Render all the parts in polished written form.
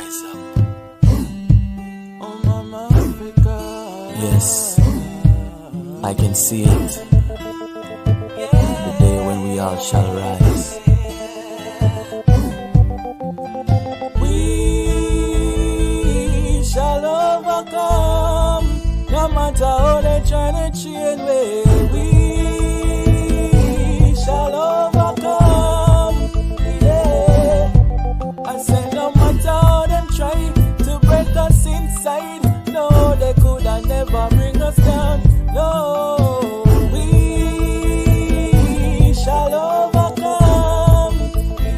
Rise up. Oh, Mama Africa. Yes, I can see it. The day when we all shall rise. We shall overcome, no matter how they try to chain me. We shall overcome, yeah. I said no matter how them try to break us inside, no, they could have never bring us down. No, we shall overcome,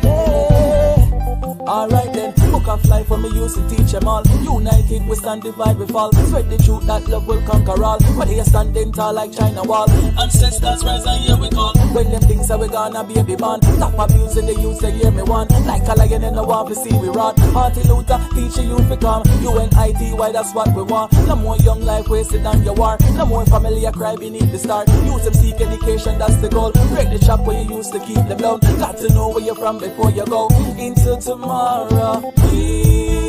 yeah. Alright then, book of life when we used to teach them all. United we stand, divide we fall. Spread the truth that love will conquer all. But they are standing tall like China wall. Ancestors rise and here we call. When them things are we gonna baby born. Stop abusing the youth, they hear me one. Like a lion in the war, we see we rot. Martin Luther, teach the youth to come. UNIT, why that's what we want. No more young life wasted on your war. No more family a cry beneath the star. Use them seek education, that's the goal. Break the chop where you used to keep them down. Got to know where you're from before you go into tomorrow. We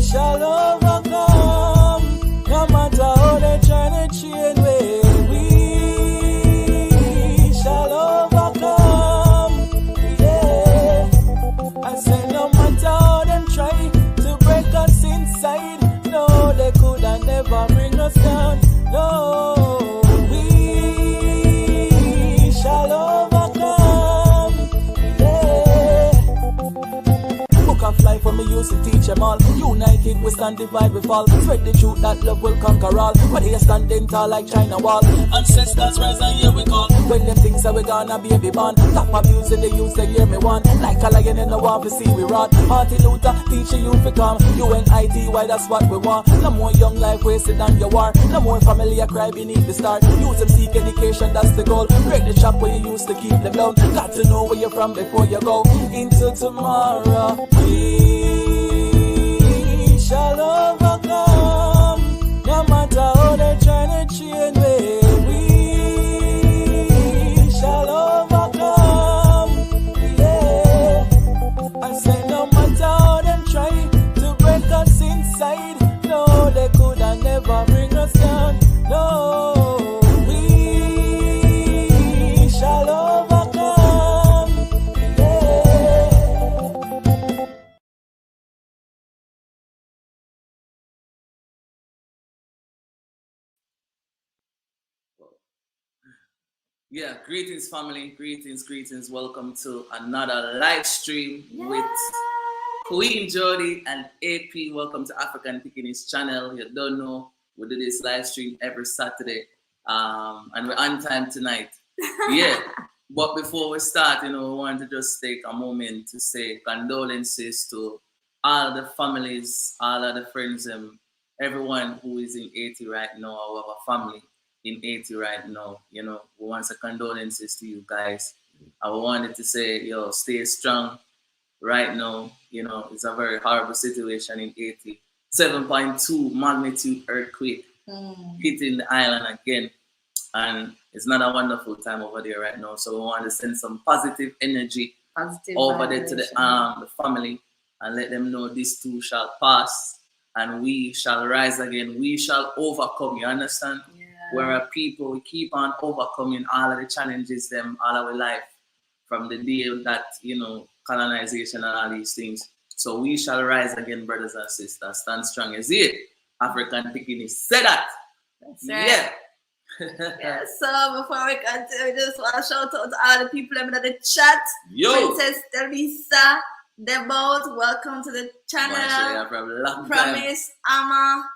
shall overcome, no matter how they try to chain me. We shall overcome, yeah. I say no matter how them try to break us inside, no, they could have never bring us down. No, we shall overcome, yeah. Book of life when we used to teach them all. United we stand, divide we fall. Spread the truth that love will conquer all. But they are standing tall like China wall. Ancestors rise and here we call. When them things are we gonna baby born. Stop abusing the youth, they hear me one. Like a lion in the war, we see we rot. Martin Luther, teach the youth to come. UNIT, why that's what we want. No more young life wasted on your war. No more family a cry beneath the star. Use them seek education, that's the goal. Break the chop where you used to keep them down. Got to know where you're from before you go into tomorrow. We shall overcome, no matter how they try to chain me. We shall overcome, yeah. I say no matter how them try to break us inside, no, they could have never bring us down. No, we shall overcome, yeah. Yeah, greetings family, greetings. Welcome to another live stream with Queen Jody and AP. Welcome to Afrakan Pickiney's channel. You don't know, we do this live stream every Saturday, and we're on time tonight. Yeah, but before we start, we want to just take a moment to say condolences to all the families, all of the friends, everyone who is in Haiti right now, our family in Haiti right now. We want to condolences to you guys. I wanted to say, stay strong right now. It's a very horrible situation in Haiti. 7.2 magnitude earthquake hitting the island again. And it's not a wonderful time over there right now. So we want to send some positive energy over there to the family and let them know this too shall pass and we shall rise again. We shall overcome, you understand? Yeah. We're a people, we keep on overcoming all of the challenges all our life from the day that, colonization and all these things. So we shall rise again, brothers and sisters. Stand strong. You see it? Afrakan Pickiney said that. That's right. Yeah. So before we continue, we just want to shout out to all the people in the chat. Yo. Princess Teresa, Debout, welcome to the channel. Promise, Amma.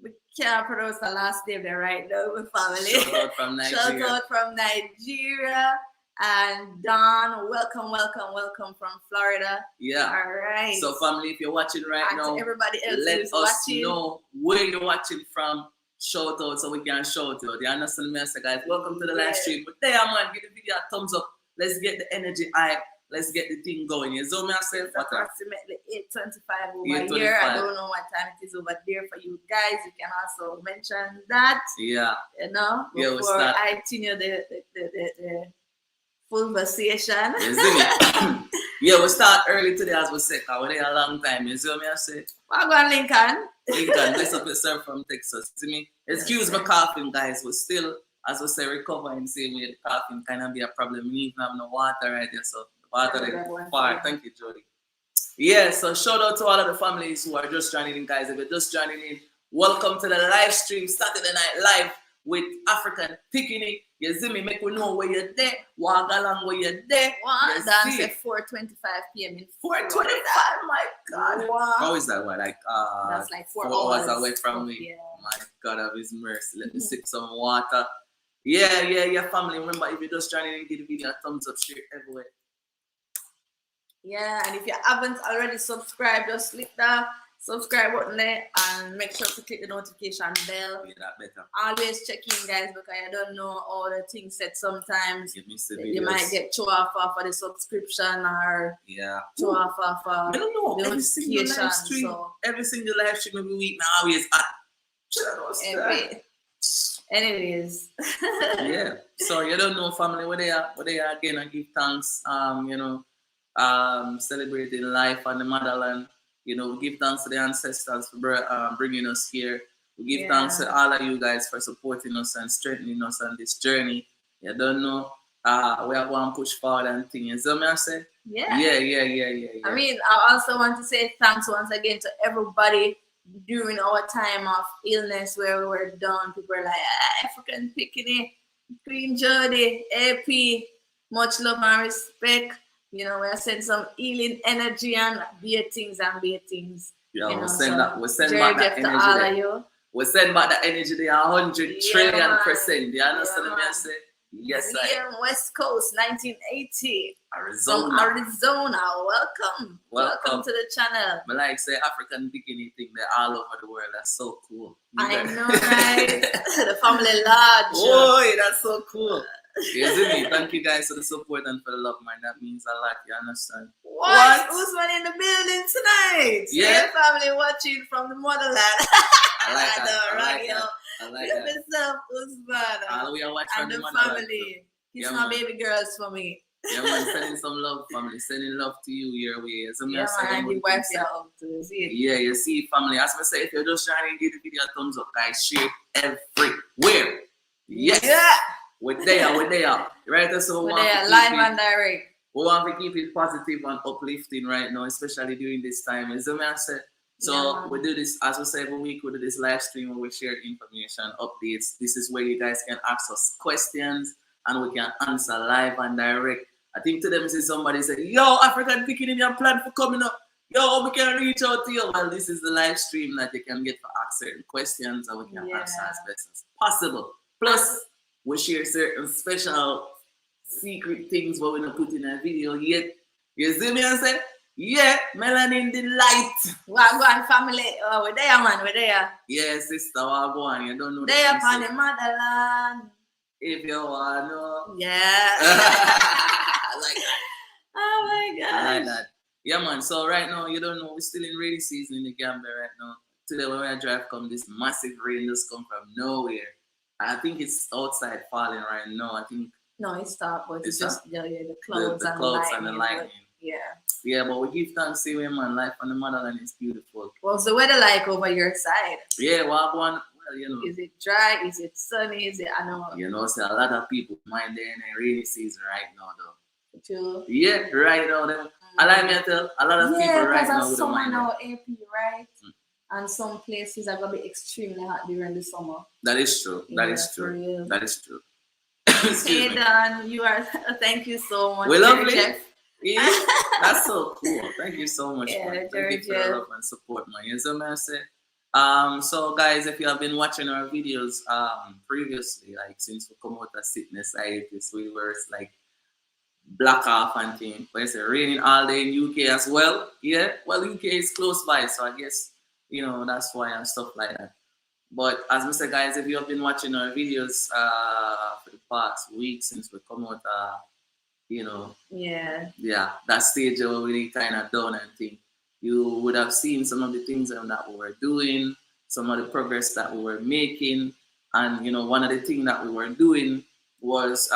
We can't pronounce the last name there right now with family. Shout out from Nigeria. Shout out from Nigeria. And Don, welcome from Florida. Yeah. All right. So family, if you're watching right now, everybody else let us watching. Know where you're watching from. Shout out so we can shout out. You understand me, guys? Welcome to the live stream. But there, man, give the video a thumbs up. Let's get the energy high. Let's get the thing going. You zoom yourself. Approximately 8:25 over here. I don't know what time it is over there for you guys. You can also mention that. Yeah. Before I continue the full conversation. You see me? Yeah, we start early today as we say, because we're there a long time. You see what I say? Welcome, Lincoln. Lincoln, bless up yourself from Texas. See me? Excuse my coughing, guys. We're still, as we say, recovering. Same way, the coughing kind of be a problem. We even have no water right there, so the water is far. Thank you, Jody. Yeah, so shout out to all of the families who are just joining in, guys. If you're just joining in, welcome to the live stream, Saturday Night Live with Afrakan Pickiney. You see me, make we know where you're there. Walk along where you're there. Dance at 4:25 p.m. in 4:25, my God. Wow. How is that? What, like, that's like 4 hours away from me. Yeah. My God of His mercy. Let me sip some water. Yeah, family. Remember, if you're just joining in, give the video a thumbs up, share everywhere. Yeah, and if you haven't already subscribed, just click the subscribe button there and make sure to click the notification bell. Yeah, that better. Always check in, guys, because I don't know all the things said sometimes. You might get throw off for the subscription or throw off for I don't know. the Every single live stream, so. every single live stream every week now always anyways. Yeah. So you don't know, family, where they are again, and give thanks. Celebrating life on the motherland. You know, we give thanks to the ancestors for bringing us here. We give thanks to all of you guys for supporting us and strengthening us on this journey. You don't know, we are going to push forward and things. You know what I'm saying? Yeah. I mean, I also want to say thanks once again to everybody during our time of illness where we were done. People were like, Afrakan Pickiney, Queen Jody, AP, much love and respect. You know, we're sending some healing energy and be things. Yeah, we send back that energy to all of you. We send back the energy there 100 trillion %. You understand what I say? Yes, sir. West Coast, 1980. Arizona. From Arizona. Welcome to the channel. But like say Afrakan Pickiney thing, they're all over the world. That's so cool. I know, right? The family large. Boy, that's so cool. You see me? Thank you guys for the support and for the love, man. That means a lot. You understand? What? Usman in the building tonight. Yeah. Family watching from the motherland. I like that. I like that. Yourself, Usman. We are watching and the family. Kiss my baby girls for me. Yeah, man. Sending some love, family. Sending love to you your way. And the wife you up to see. Yeah, you see, family. As I say, if you're just trying to give the video a thumbs up, guys, share everywhere. Yes. Yeah. We're there. Right? So we're there, live and direct. We want to keep it positive and uplifting right now, especially during this time. Is what I said. So we do this, as we say every week, we do this live stream where we share information, updates. This is where you guys can ask us questions and we can answer live and direct. I think to them, see somebody say, yo, Afrakan Pickiney, your plan for coming up. Yo, we can reach out to you. Well, this is the live stream that you can get for ask certain questions and we can answer as best as possible. Plus, we share certain special secret things what we don't put in a video yet. You see me and say, yeah, Melanin the light. Wagwan family. Oh, we're there, man. We're there. Yeah, sister, Wagwan. You don't know. There upon the motherland. If you want to know. Yeah. I like that. Oh my God. I like that. Yeah, man. So right now, you don't know, we're still in rainy season in the Gambia right now. Today when I drive come, this massive rain just come from nowhere. I think it's outside falling right now. I think no, it stopped, but it's just the clouds, and the lightning. Yeah, but we give thanks to you, man. Life on the motherland is beautiful. What's the weather like over your side? Yeah, well, you know. Is it dry? Is it sunny? Is it, I know. You know, so a lot of people mind they're in a rainy season right now, though. True. Yeah, right now. I like me to tell a lot of people right now. Yeah, because summer now, AP, right? And some places are going to be extremely hot during the summer. That is true. That is true. That is true. Hey, Don, you are. Thank you so much. We love you. Yeah, that's so cool. Thank you so much, man. Thank you for your love and support, man. You know what I'm saying? So, guys, if you have been watching our videos previously, like since we come out of sickness, we were like black off and things. But it's raining all day in UK as well. Yeah, well, UK is close by, so I guess. You know, that's why and stuff like that. But as I said, guys, if you have been watching our videos for the past week since we come out, you know, that stage where we kind of done and thing, you would have seen some of the things that we were doing, some of the progress that we were making. And, you know, one of the things that we were doing was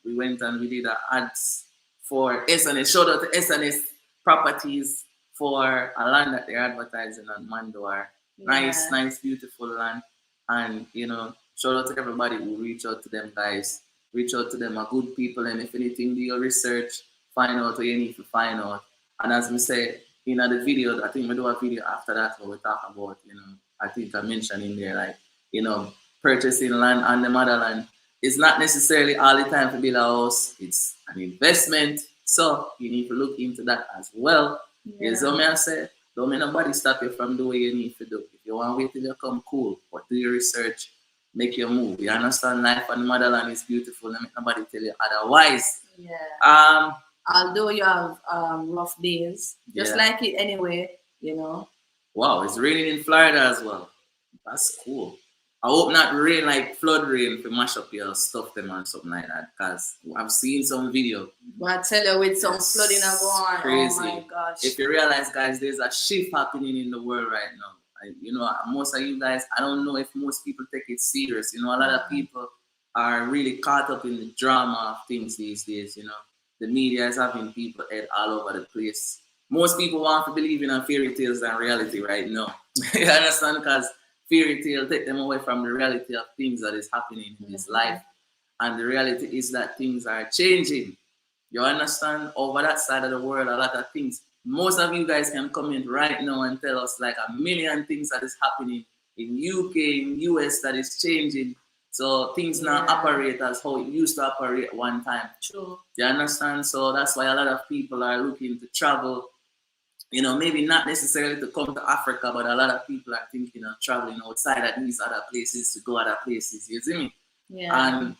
we went and we did ads for SNS. Shout out to SNS Properties for a land that they're advertising on Mandor. Nice, nice, beautiful land. And you know, shout out to everybody who reach out to them guys. Reach out to them, are good people, and if anything, do your research, find out what you need to find out. And as we say in the video, I think we do a video after that where we talk about, you know, I think I mentioned in there, like, you know, purchasing land on the motherland. It's not necessarily all the time to build a house. It's an investment. So you need to look into that as well. Yeah. So I say, don't make nobody stop you from doing what you need to do. If you want to wait till you come, cool. But do your research, make your move. You understand life on the motherland is beautiful. Don't make nobody tell you otherwise. Yeah. Although you have rough days, just like it anyway, you know. Wow, it's raining in Florida as well. That's cool. I hope not rain like flood rain to mash up your stuff them and something like that. Because I've seen some video. But I tell you, with some flooding going on, crazy. Oh my gosh. If you realize, guys, there's a shift happening in the world right now. You know, most of you guys, I don't know if most people take it serious. You know, a lot of people are really caught up in the drama of things these days, you know. The media is having people head all over the place. Most people want to believe in fairy tales than reality right now. You understand? Because fairy tale take them away from the reality of things that is happening in this life. And the reality is that things are changing. You understand? Over that side of the world, a lot of things. Most of you guys can come in right now and tell us like a million things that is happening in UK, in US that is changing. So things now operate as how it used to operate one time. True. You understand? So that's why a lot of people are looking to travel. You know, maybe not necessarily to come to Africa, but a lot of people are thinking of traveling outside of these other places to go other places. You see me? Yeah. And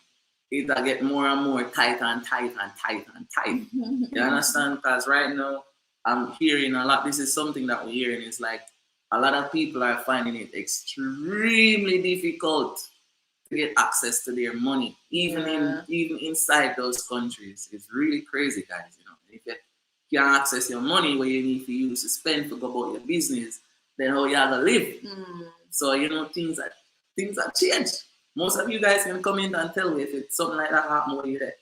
it'll get more and more tight and tight and tight and tight. You understand? Because right now, I'm hearing a lot. This is something that we're hearing. It's like a lot of people are finding it extremely difficult to get access to their money, even inside those countries. It's really crazy, guys. You know, if you can't access your money where you need to use to spend to go about your business, then how you have to live. So you know, things have changed. Most of you guys can come in and tell me if it's something like that happened where you're there.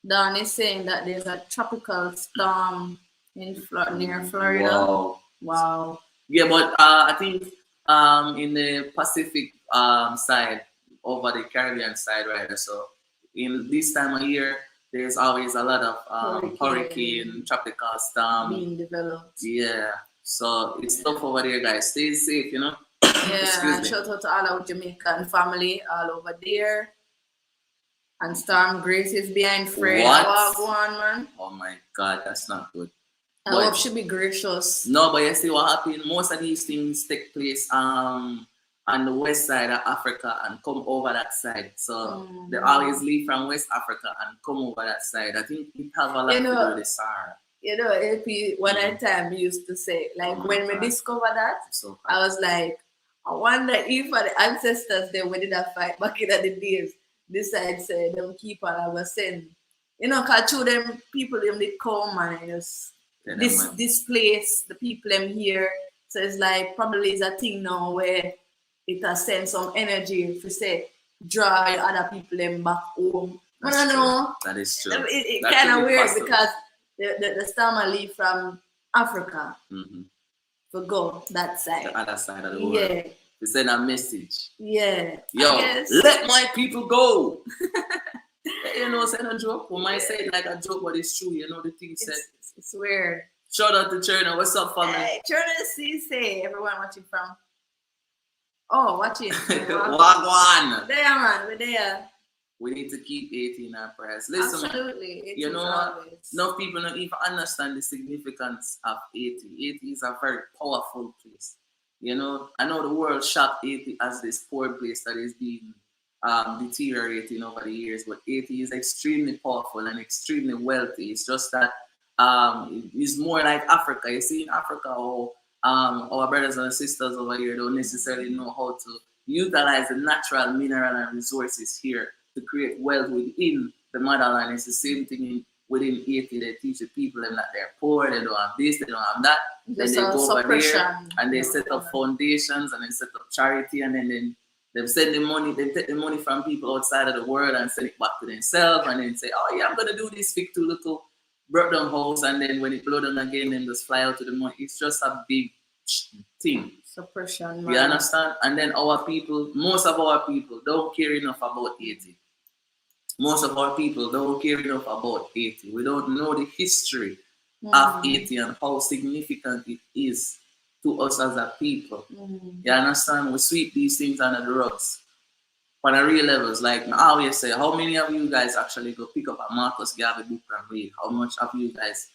Don is saying that there's a tropical storm in near Florida. Wow. Yeah, but I think in the Pacific side, over the Caribbean side, right? So in this time of year, there's always a lot of hurricane, tropical storm being developed. Yeah, so it's tough over there, guys. Stay safe, you know. Yeah, and shout out to all our Jamaican family all over there. And Storm Grace is behind Fred. What? Man. Oh my God, that's not good. I hope she be gracious. No, but you see what happened? Most of these things take place on the west side of Africa and come over that side. So they always leave from West Africa and come over that side. I think it have a lot to do with the Sahara. You know, AP, one time we used to say, like when we discovered that, I was like, I wonder if the ancestors they did a fight back in the days. This side said them keep on a send. You know, cause to them people them they come and just this place, the people them here. So it's like probably it's a thing now where it has sent some energy if you say draw other people them back home. I don't know. That is true. It kind of weird because the stammer leave from Africa to go that side. The other side of the world. Yeah. To send a message. Yeah. Yo, let my people go. You know, send a joke. We might say it like a joke, but it's true. You know, the thing said. It's weird. Shout out to Cherna. What's up, family? Hey, Cherna CC. Everyone watching from. Oh, watching. Wagwan. There, man. We're there. We need to keep Haiti in our prayers. Listen, absolutely. You know what? Enough people don't even understand the significance of Haiti. Haiti is a very powerful place. You know, I know the world shocked Haiti as this poor place that is being deteriorating over the years, but Haiti is extremely powerful and extremely wealthy. It's just that it's more like Africa. You see, in Africa, our brothers and sisters over here don't necessarily know how to utilize the natural mineral and resources here to create wealth within the motherland. It's the same thing within Haiti. They teach the people that they're poor, they don't have this, they don't have that. Then they go over there and they set up foundations and they set up charity, and then They send the money, they take the money from people outside of the world and send it back to themselves, and then say, oh yeah, I'm gonna do this big too little broke down house, and then when it blow down again, then just fly out to the money. It's just a big thing. Suppression. You understand? And then our people, most of our people don't care enough about Haiti. Most of our people don't care enough about Haiti. We don't know the history of Haiti and how significant it is to us as a people. You understand? We sweep these things under the rugs. On a real levels, like I always say, how many of you guys actually go pick up a Marcus Garvey book and read? How much of you guys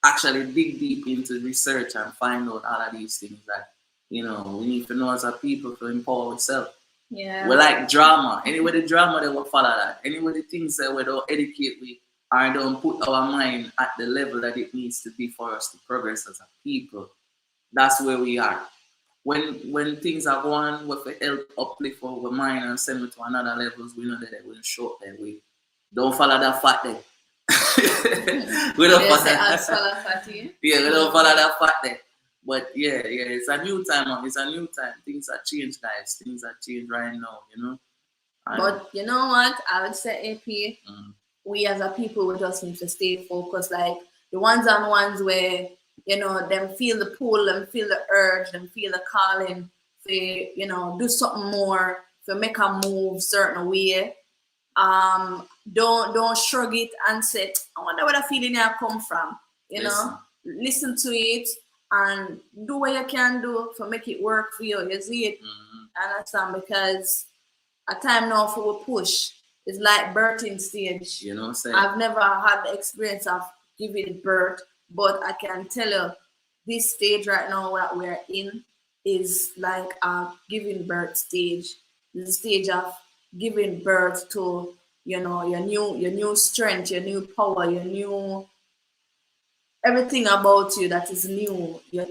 actually dig deep into research and find out all of these things that, you know, we need to know as a people to empower ourselves? Yeah. We like drama. Anyway, the drama, they will follow that. Anyway, the things that we don't educate we or don't put our mind at the level that it needs to be for us to progress as a people. That's where we are. When things are going with the help uplift our mind and send it to another levels, we know that they will show up there. We don't follow that fat there. We don't follow that. Yeah, we don't follow that fat there. But yeah, it's a new time. It's a new time. Things are changed, guys. Things are changed right now, you know. But you know what? I would say, AP, we as a people, we just need to stay focused. Like the ones where, you know, them feel the pull, them feel the urge, them feel the calling, to, you know, do something more, to make a move certain way. Don't shrug it and say, I wonder where the feeling here come from. You know, listen to it and do what you can do to make it work for you. You see it? Understand? Because a time now for a push is like birthing stage. You know, I've never had the experience of giving birth, but I can tell you this stage right now that we're in is like a giving birth stage. The stage of giving birth to, you know, your new strength, your new power, your new everything about you that is new. You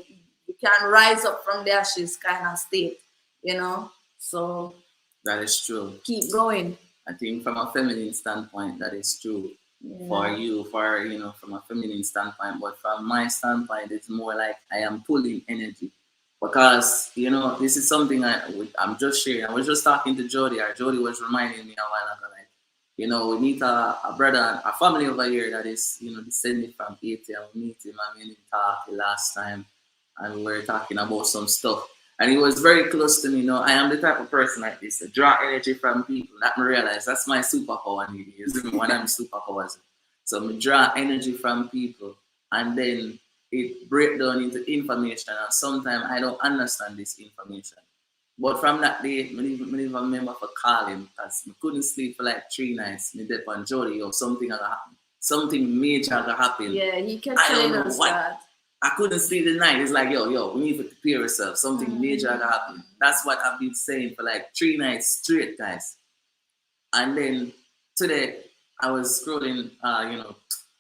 can rise up from the ashes kind of state, you know. So that is true. Keep going. I think from a feminine standpoint, that is true. For you, you know, from a feminine standpoint, but from my standpoint, it's more like I am pulling energy because, you know, this is something I'm just sharing. I was just talking to Jody, or Jody was reminding me a while ago, like, you know, we meet a brother, a family over here that is, you know, descended from Haiti, and we meet him and we didn't talk last time, and we were talking about some stuff. And he was very close to me. You know, I am the type of person like this, to draw energy from people. That me realize that's my superpower. Is one of my superpowers. So me draw energy from people, and then it break down into information. And sometimes I don't understand this information. But from that day, I even remember for calling because I couldn't sleep for like 3 nights. Me dep on Jody or something gonna happen. Something major gonna happen. Yeah, he kept telling us that. I couldn't sleep the night. It's like, yo, we need to prepare ourselves. Something major gonna happen. That's what I've been saying for like 3 nights straight, guys. And then today, I was scrolling, you know,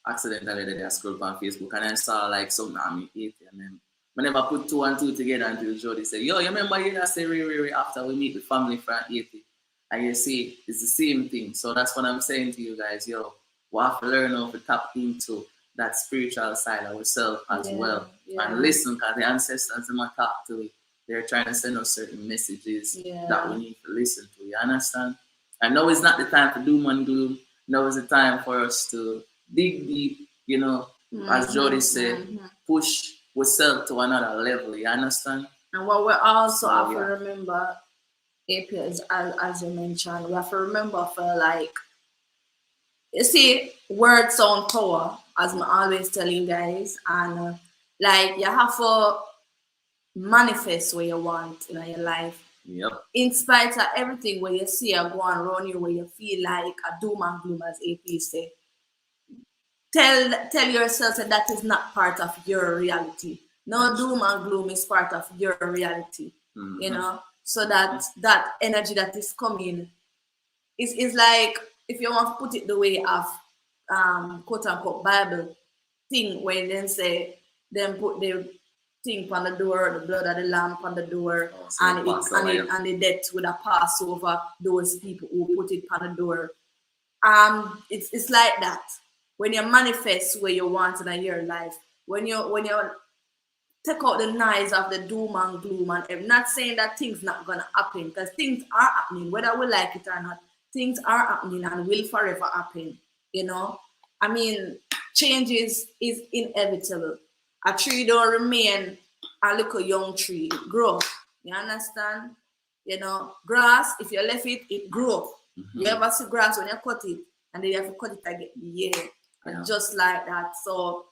accidentally today I scrolled on Facebook and I saw like something I'm Haiti, and then whenever I put 2 and 2 together until Jody said, yo, you remember I say right after we meet the family from Haiti? And you see, it's the same thing. So that's what I'm saying to you guys, yo, we have to learn how to tap into that spiritual side of ourselves as well. And listen, because the ancestors in my talk to it, they're trying to send us certain messages that we need to listen to. You understand? And now is not the time for doom and gloom. Now is the time for us to dig deep, you know, as Jody said, push ourselves to another level. You understand? And what we also have to remember, AP, as you mentioned, we have to remember for like, you see, words sound power, as I always tell you guys, and like you have to manifest what you want in your life. In spite of everything where you see going around you, where you feel like a doom and gloom, as AP say, tell yourself that that is not part of your reality. No doom and gloom is part of your reality. You know, so that energy that is coming is like, if you want to put it the way of quote unquote Bible thing, where then say then put the thing on the door, the blood of the lamb on the door, and the death would have passed over those people who put it on the door. It's like that. When you manifest where you want in your life, when you take out the noise of the doom and gloom. And I'm not saying that things not gonna happen, because things are happening, whether we like it or not. Things are happening and will forever happen. You know, I mean, change is inevitable. A tree don't remain a little young tree; it grow. You understand? You know, grass, if you left it, it grow. You ever see grass when you cut it, and then you have to cut it again? Yeah. And just like that. So,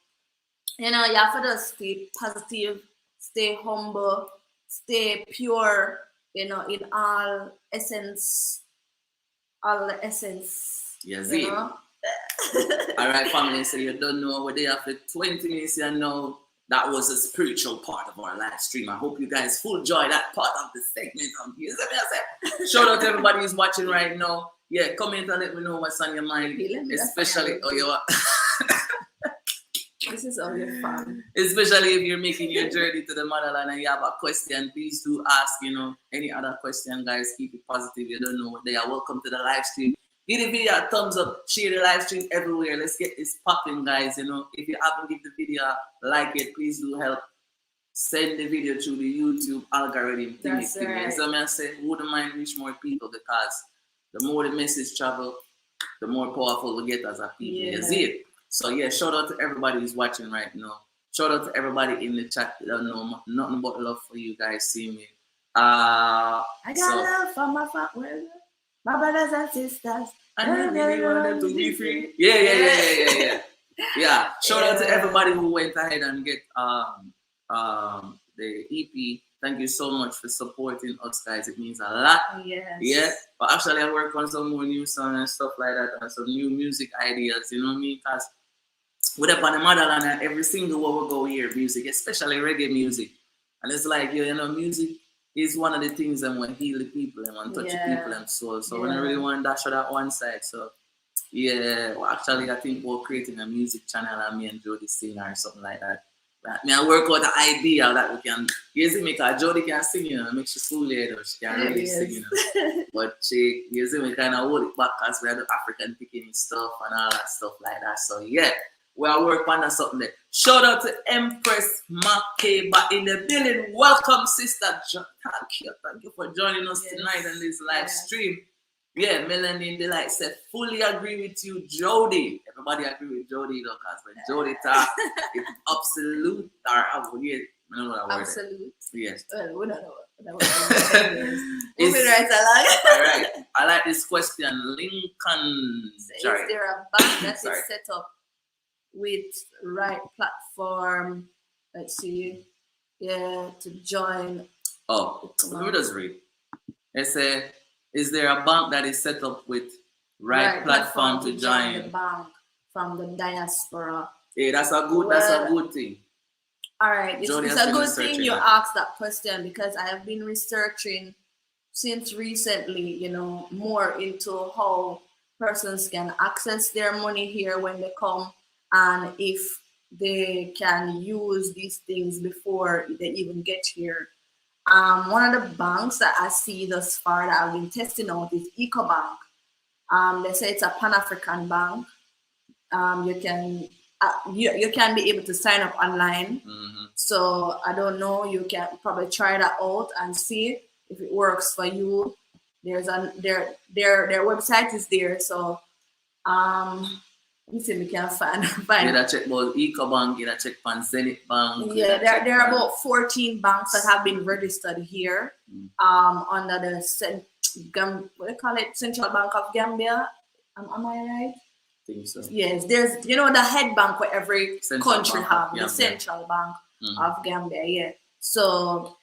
you know, you have to just stay positive, stay humble, stay pure, you know, in all essence, all the essence. Yes, you know? All right, family, so you don't know what they after 20 minutes, you know, that was a spiritual part of our live stream. I hope you guys full enjoy that part of the segment. Shout out to everybody who's watching right now. Yeah, comment and let me know what's on your mind. Especially, this is all your fun. Especially if you're making your journey to the motherland and you have a question, please do ask, you know, any other question, guys. Keep it positive. You don't know what they are. Welcome to the live stream. Give the video a thumbs up, share the live stream everywhere. Let's get this popping, guys. You know, if you haven't given the video like it, please do help. Send the video through the YouTube algorithm. That's right. So I say, wouldn't mind reach more people, because the more the message travel, the more powerful we get as a people. Yeah. You see it? So yeah, shout out to everybody who's watching right now. Shout out to everybody in the chat. I don't know nothing but love for you guys. See me. I got love for my brothers and sisters. I really want them to be free. Yeah. Yeah. Shout out to everybody who went ahead and get the EP. Thank you so much for supporting us, guys. It means a lot. Yes. Yeah. But actually, I work on some more new songs and stuff like that, and some new music ideas. You know what I mean? Because we're up on the motherland, and every single where we go, we hear music, especially reggae music. And it's like, you know, music is one of the things that want to heal the people and want to touch the people and soul. So when I really want to dash on that one side. So yeah, well, actually I think we're creating a music channel and me and Jody sing or something like that. I work out the idea that we can, you see me, because Jody can sing, you know, make she fool later, she can really sing, you know. But she, you see me, kind of hold it back because we have the Afrakan Pickiney stuff and all that stuff like that. So yeah, we are working on something there. Shout out to Empress Makeba in the building. Welcome, sister. Thank you for joining us tonight on this live stream. Yeah, Melanie Delight said, fully agree with you, Jody. Everybody agree with Jody, though, because when Jody talk, it's absolute, or I don't know what word. Absolute. Yes. Well, we don't know what that word is. Moving right along. All right. I like this question. Lincoln. Is there a bank that is set up with right platform? Let's see. Yeah, to join. Oh, let me just read. It said, is there a bank that is set up with right platform to join? The bank from the diaspora. Yeah, that's a good thing. All right, it's a good thing you asked that question, because I have been researching since recently, you know, more into how persons can access their money here when they come, and if they can use these things before they even get here. One of the banks that I see thus far that I've been testing out is EcoBank. They say it's a Pan-African bank. You can be able to sign up online. So I don't know. You can probably try that out and see if it works for you. Their website is there. So let me see if we can find. You gotta check about EcoBank, you gotta check on Zenith Bank. Yeah, there are about 14 banks that have been registered here under the what do you call it? Central Bank of Gambia. Am I right? I think so. Yes, there's, you know, the head bank where every country have, the Central Bank of Gambia, yeah. So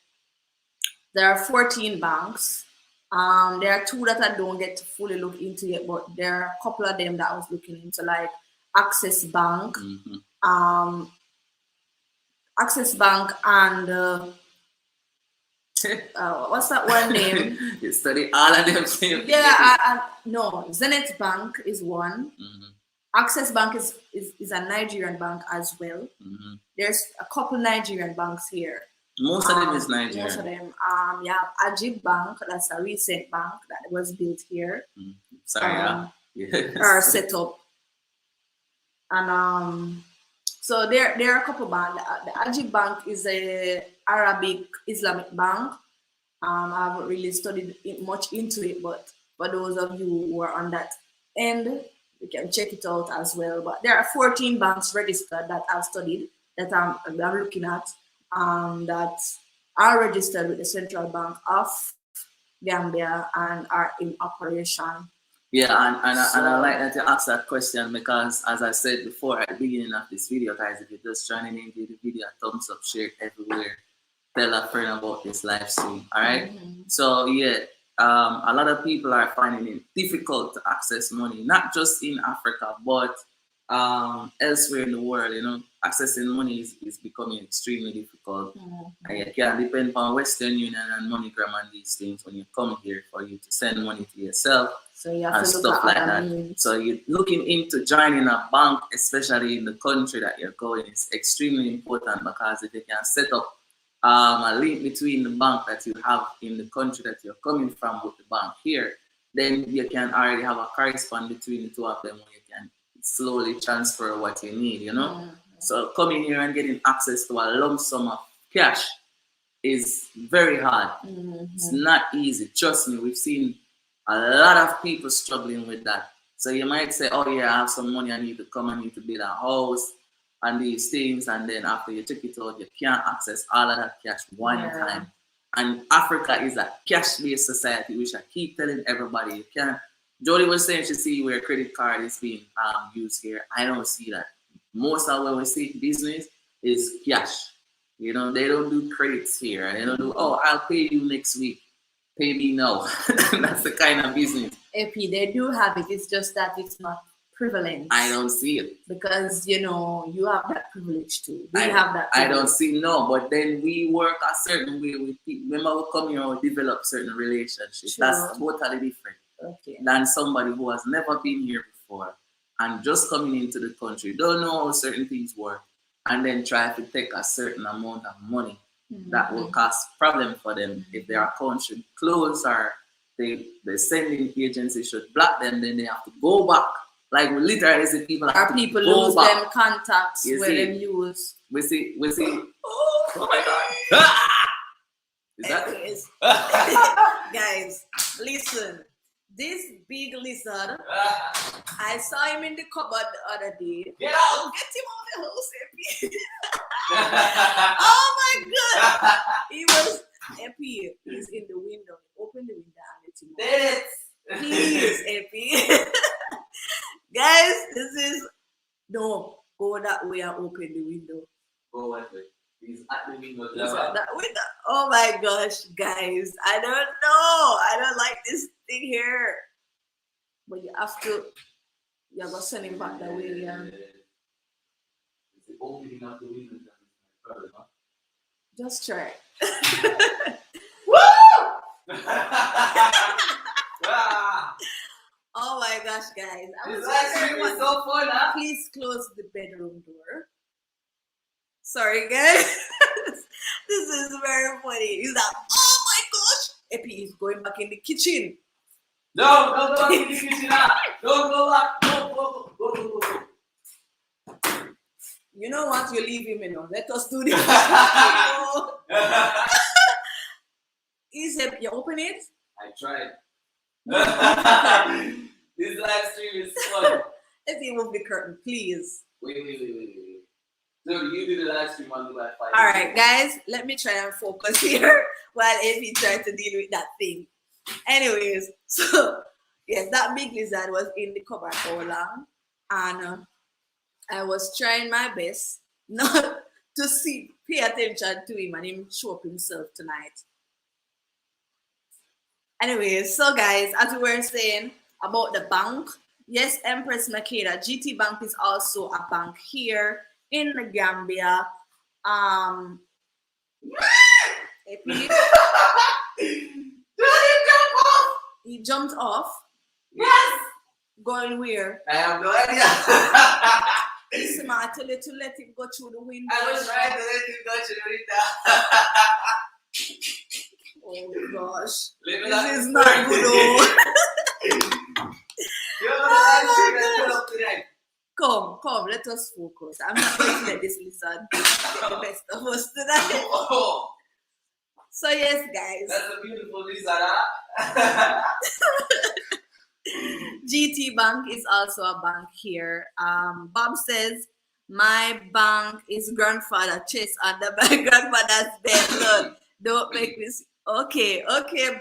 there are 14 banks. There are two that I don't get to fully look into yet, but there are a couple of them that I was looking into, like Access Bank, Access Bank, and what's that one name? You study all of them. Yeah, no, Zenith Bank is one. Access Bank is a Nigerian bank as well. There's a couple Nigerian banks here. Most of them is Nigerian. Most of them. Yeah, Ajib Bank, that's a recent bank that was built here. Sorry, are set up. And So there are a couple banks. The Ajib Bank is a Arabic Islamic bank. I haven't really studied much into it, but for those of you who are on that end, you can check it out as well. But there are 14 banks registered that I've studied, that I'm looking at, that are registered with the Central Bank of Gambia and are in operation. Yeah, and I like that you asked that question because, as I said before at the beginning of this video, guys, if you're just joining in, give the video a thumbs up, share it everywhere, tell a friend about this live stream. All right. So yeah, a lot of people are finding it difficult to access money, not just in Africa, but elsewhere in the world. You know, accessing money is becoming extremely difficult. And you can depend on Western Union and MoneyGram and these things when you come here for you to send money to yourself. So you have and to stuff like that. So you're looking into joining a bank, especially in the country that you're going, is extremely important because if you can set up a link between the bank that you have in the country that you're coming from with the bank here, then you can already have a correspondence between the two of them where you can slowly transfer what you need, you know? So coming here and getting access to a lump sum of cash is very hard. It's not easy. Trust me, we've seen a lot of people struggling with that. So you might say, oh yeah, I have some money, I need to build a house and these things, and then after you check it out, you can't access all of that cash one time. And Africa is a cash-based society, which I keep telling everybody. You can't. Jody was saying she see where credit card is being used here. I don't see that. Most of what we see business is cash. You know, they don't do credits here. They don't do, oh, I'll pay you next week. Pay me now. That's the kind of business. AP, they do have it. It's just that it's not prevalent. I don't see it. Because, you know, you have that privilege too. We have that privilege. I don't see, no. But then we work a certain way with people. Remember, we come here and develop certain relationships. Sure. That's totally different than somebody who has never been here before and just coming into the country, don't know how certain things work, and then try to take a certain amount of money. That will cause problem for them. If their account should close or the sending agency should block them, then they have to go back. Like we literally see people have to people go lose back. them contacts where them use. We see. Oh my God! Is that Guys, listen. This big lizard, I saw him in the cupboard the other day. Get out! Get him out of the house, AP. Oh my God! He was AP. He's in the window. Open the window and let him out. Please, AP. Guys, this is no. Go that way and open the window. Go that way. He's at the window. Oh my gosh, guys. I don't know. I don't like this thing here. But you have to, you're going to send him back that way, yeah. Is it opening up the window? Just try. Woo! Oh my gosh, guys. This live was so fun, huh? Please close the bedroom door. Sorry, guys. This is very funny. He's like, oh my gosh. Epi is going back in the kitchen. No, don't go back in the kitchen. Don't go back. Go. You know what? You leave him, you know. Let us do this. You open it? I tried. This live stream is fun. Let's move the curtain, please. Wait. No, you do the live stream. I'll do that 5 All right, guys, let me try and focus here while Evie tries to deal with that thing. Anyways, so yes, that big lizard was in the cupboard all along, and I was trying my best not to pay attention to him and him show up himself tonight. Anyways, so guys, as we were saying about the bank, yes, Empress Makeda, GT Bank is also a bank here in the Gambia. He jumped off. Yes. Going where? I have no idea. Listen, I tell you to let him go through the window. I was trying to let him go through the window. Oh gosh. This is not good. Oh. Come, let us focus. I'm not going to let this lizard get the best of us tonight. So yes, guys. That's a beautiful lizard, huh? GT Bank is also a bank here. Bob says, my bank is grandfather chest under my grandfather's bed. Look, don't make this. Okay,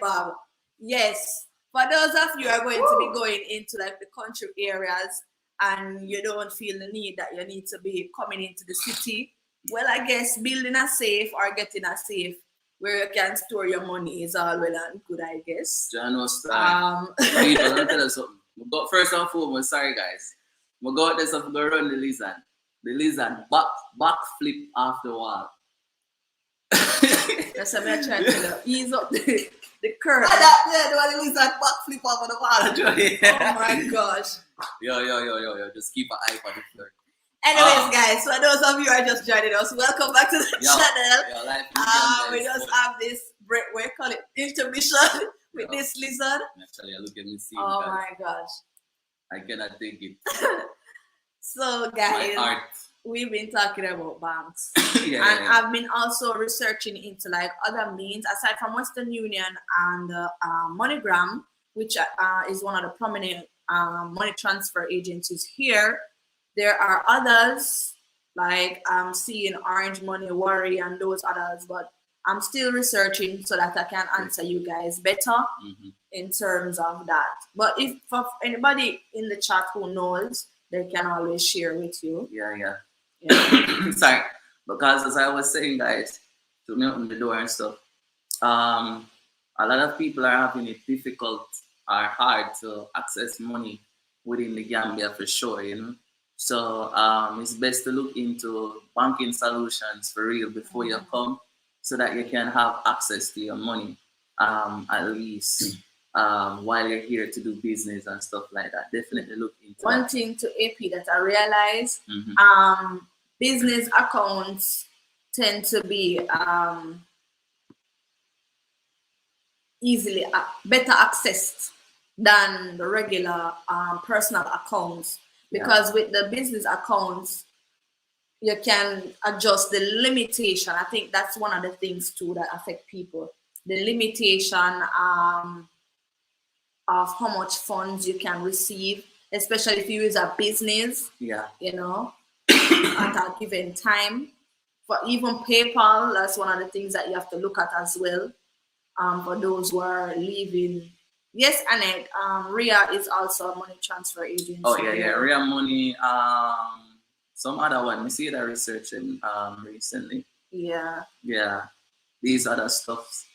Bob. Yes. For those of you who are going to be going into like the country areas and you don't feel the need that you need to be coming into the city, well, I guess building a safe or getting a safe where you can store your money is all well and good, I guess. Janos time. Wait, I'm gonna tell you something. But first and foremost, sorry guys. We go out there so go run the lizard. The lizard back flip off the wall. That's what I'm trying to ease up the curtain. Yeah, the lizard back flip off of the wall. Oh my gosh. Yo. Just keep an eye on the floor. Anyways, guys, for those of you who are just joining us, welcome back to the channel. We just have this break, we call it intermission with this lizard. Actually, look at me. Oh my gosh. I cannot take it. So, guys, we've been talking about banks. I've been also researching into like other means aside from Western Union and MoneyGram, which is one of the prominent money transfer agencies here. There are others like I'm seeing Orange Money, Worry, and those others, but I'm still researching so that I can answer you guys better in terms of that. But if for anybody in the chat who knows, they can always share with you. Yeah. Sorry, because as I was saying, guys, to me open the door and stuff, a lot of people are having it difficult or hard to access money within the Gambia for sure, you know. So it's best to look into banking solutions for real before you come, so that you can have access to your money at least while you're here to do business and stuff like that. Definitely look into one thing to AP that I realized, business accounts tend to be easily better accessed than the regular personal accounts. Because with the business accounts, you can adjust the limitation. I think that's one of the things too that affect people. The limitation of how much funds you can receive, especially if you use a business, you know, at a given time. For even PayPal, that's one of the things that you have to look at as well. For those who are leaving. Yes, Annette, RIA is also a money transfer agency. Oh, yeah. RIA Money, some other one. We see that researching recently. Yeah. These other stuffs,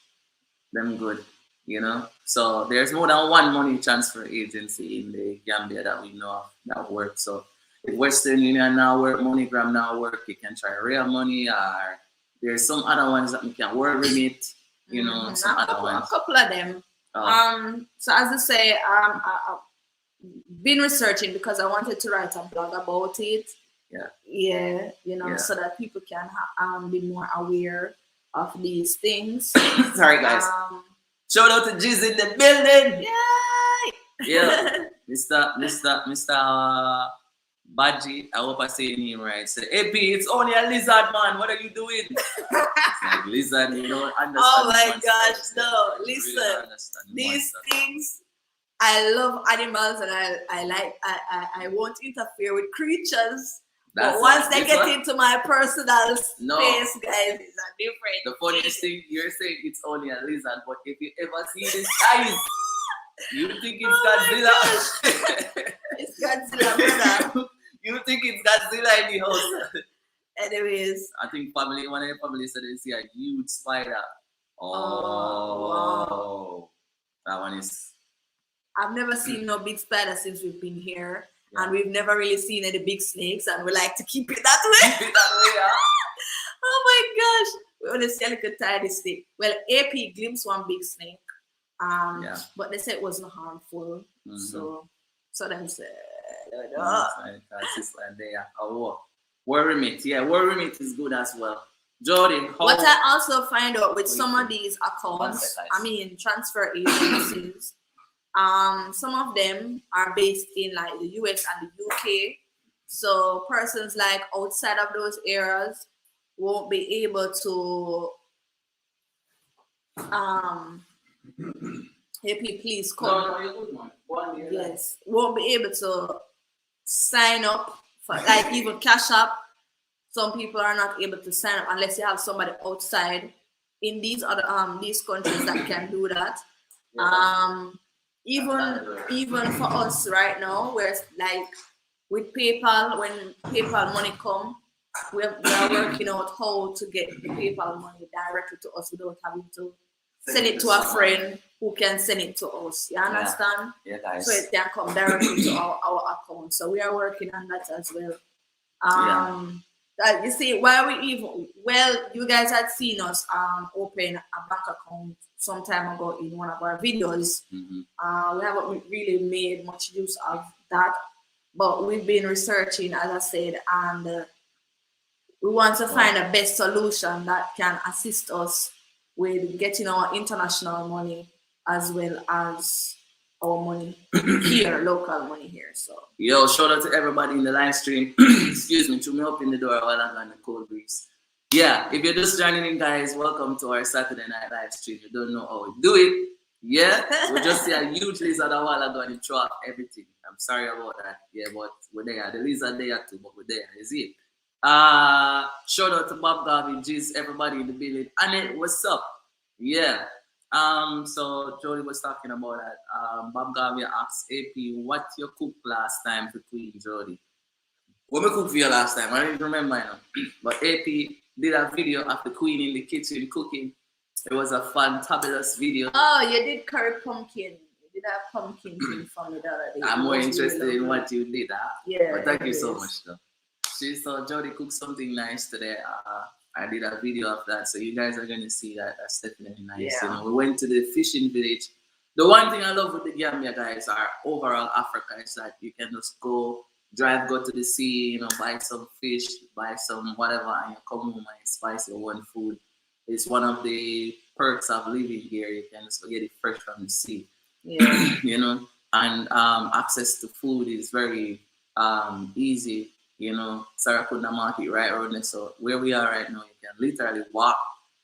them good, you know. So there's more than one money transfer agency in the Gambia that we know of that works. So if Western Union now work, MoneyGram now work, you can try RIA Money, or there's some other ones that we can work with it, you know, some other ones. A couple of them. So as I say, I've been researching because I wanted to write a blog about it. You know, so that people can be more aware of these things. Sorry, guys. Shout out to Giz in the building. Yay! Yeah, Mr. Badji, I hope I say your name right. Say, AP, it's only a lizard, man. What are you doing? It's like lizard, you don't understand. Oh my gosh, no. Listen, really these things, I love animals and I won't interfere with creatures. But once they get into my personal space, guys, it's a different. The funniest thing, you're saying it's only a lizard, but if you ever see this size, you think it's Godzilla. It's Godzilla, brother. You think it's Godzilla in the house. Anyways. I think one of the family said they see a huge spider. Wow. That one is... I've never seen no big spider since we've been here. And we've never really seen any big snakes, and we like to keep it that way. Oh my gosh. We only see like a tiny snake. Well, AP glimpsed one big snake. But they said it wasn't harmful. So them said, Worry meat. Yeah, worry meat is good as well. Jody, what I also find out with some of these accounts, transfer agencies, some of them are based in like the US and the UK. So persons like outside of those areas won't be able to AP, please come. No, you're good, man. Yes, won't be able to sign up for like even Cash App. Some people are not able to sign up unless you have somebody outside in these other these countries that can do that. Even for us right now, we're like with PayPal, when PayPal money come, we are working out how to get the PayPal money directly to us without having to send it to a friend who can send it to us. You understand? Yeah, guys. So it can come directly to our account. So we are working on that as well. You see, you guys had seen us open a bank account some time ago in one of our videos. We haven't really made much use of that, but we've been researching, as I said, and we want to find the best solution that can assist us with getting our international money as well as our money here, local money here. So yo, shout out to everybody in the live stream. Excuse me, threw me up in the door while I'm on the cold breeze. Yeah, if you're just joining in, guys, welcome to our Saturday night live stream. You don't know how we do it. Yeah, we just see a huge lizard a while ago and throw up everything. I'm sorry about that. Yeah, but we're there. The lizard there too, but we're there. You see it? Shout out to Bob Garvey, Giz, everybody in the building. Annette, what's up? Yeah. So Jody was talking about that. Bob Garvey asked AP, what you cooked last time for Queen Jody? What we cooked for you last time? I don't even remember now. But AP did a video of the Queen in the kitchen cooking. It was a fantabulous video. Oh, you did curry pumpkin. You did a pumpkin thing for me the other day. I'm more interested in what you did. Yeah. But thank you so much, though. She saw Jody cook something nice today. I did a video of that, so you guys are gonna see that. That's definitely nice. Yeah. You know, we went to the fishing village. The one thing I love with the Gambia, guys, are overall Africa is that you can just go to the sea, you know, buy some fish, buy some whatever, and you come home and spice your own food. It's one of the perks of living here. You can just get it fresh from the sea. Yeah. You know, and access to food is very easy. You know, Sarakunda Market right around there. So where we are right now, you can literally walk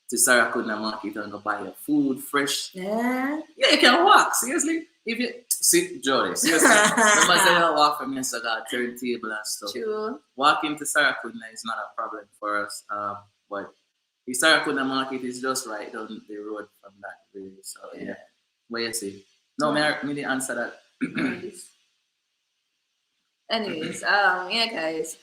to Sarakunda Market and go buy your food fresh. Yeah. Yeah, you can walk. Seriously. If you sit, Jody, seriously. Remember say you walk from your turntable and stuff. True. Walking to Sarakunda is not a problem for us. But the Sarakunda Market is just right down the road from that way. So yeah. What you say? No, me didn't answer that. Anyways, yeah, guys.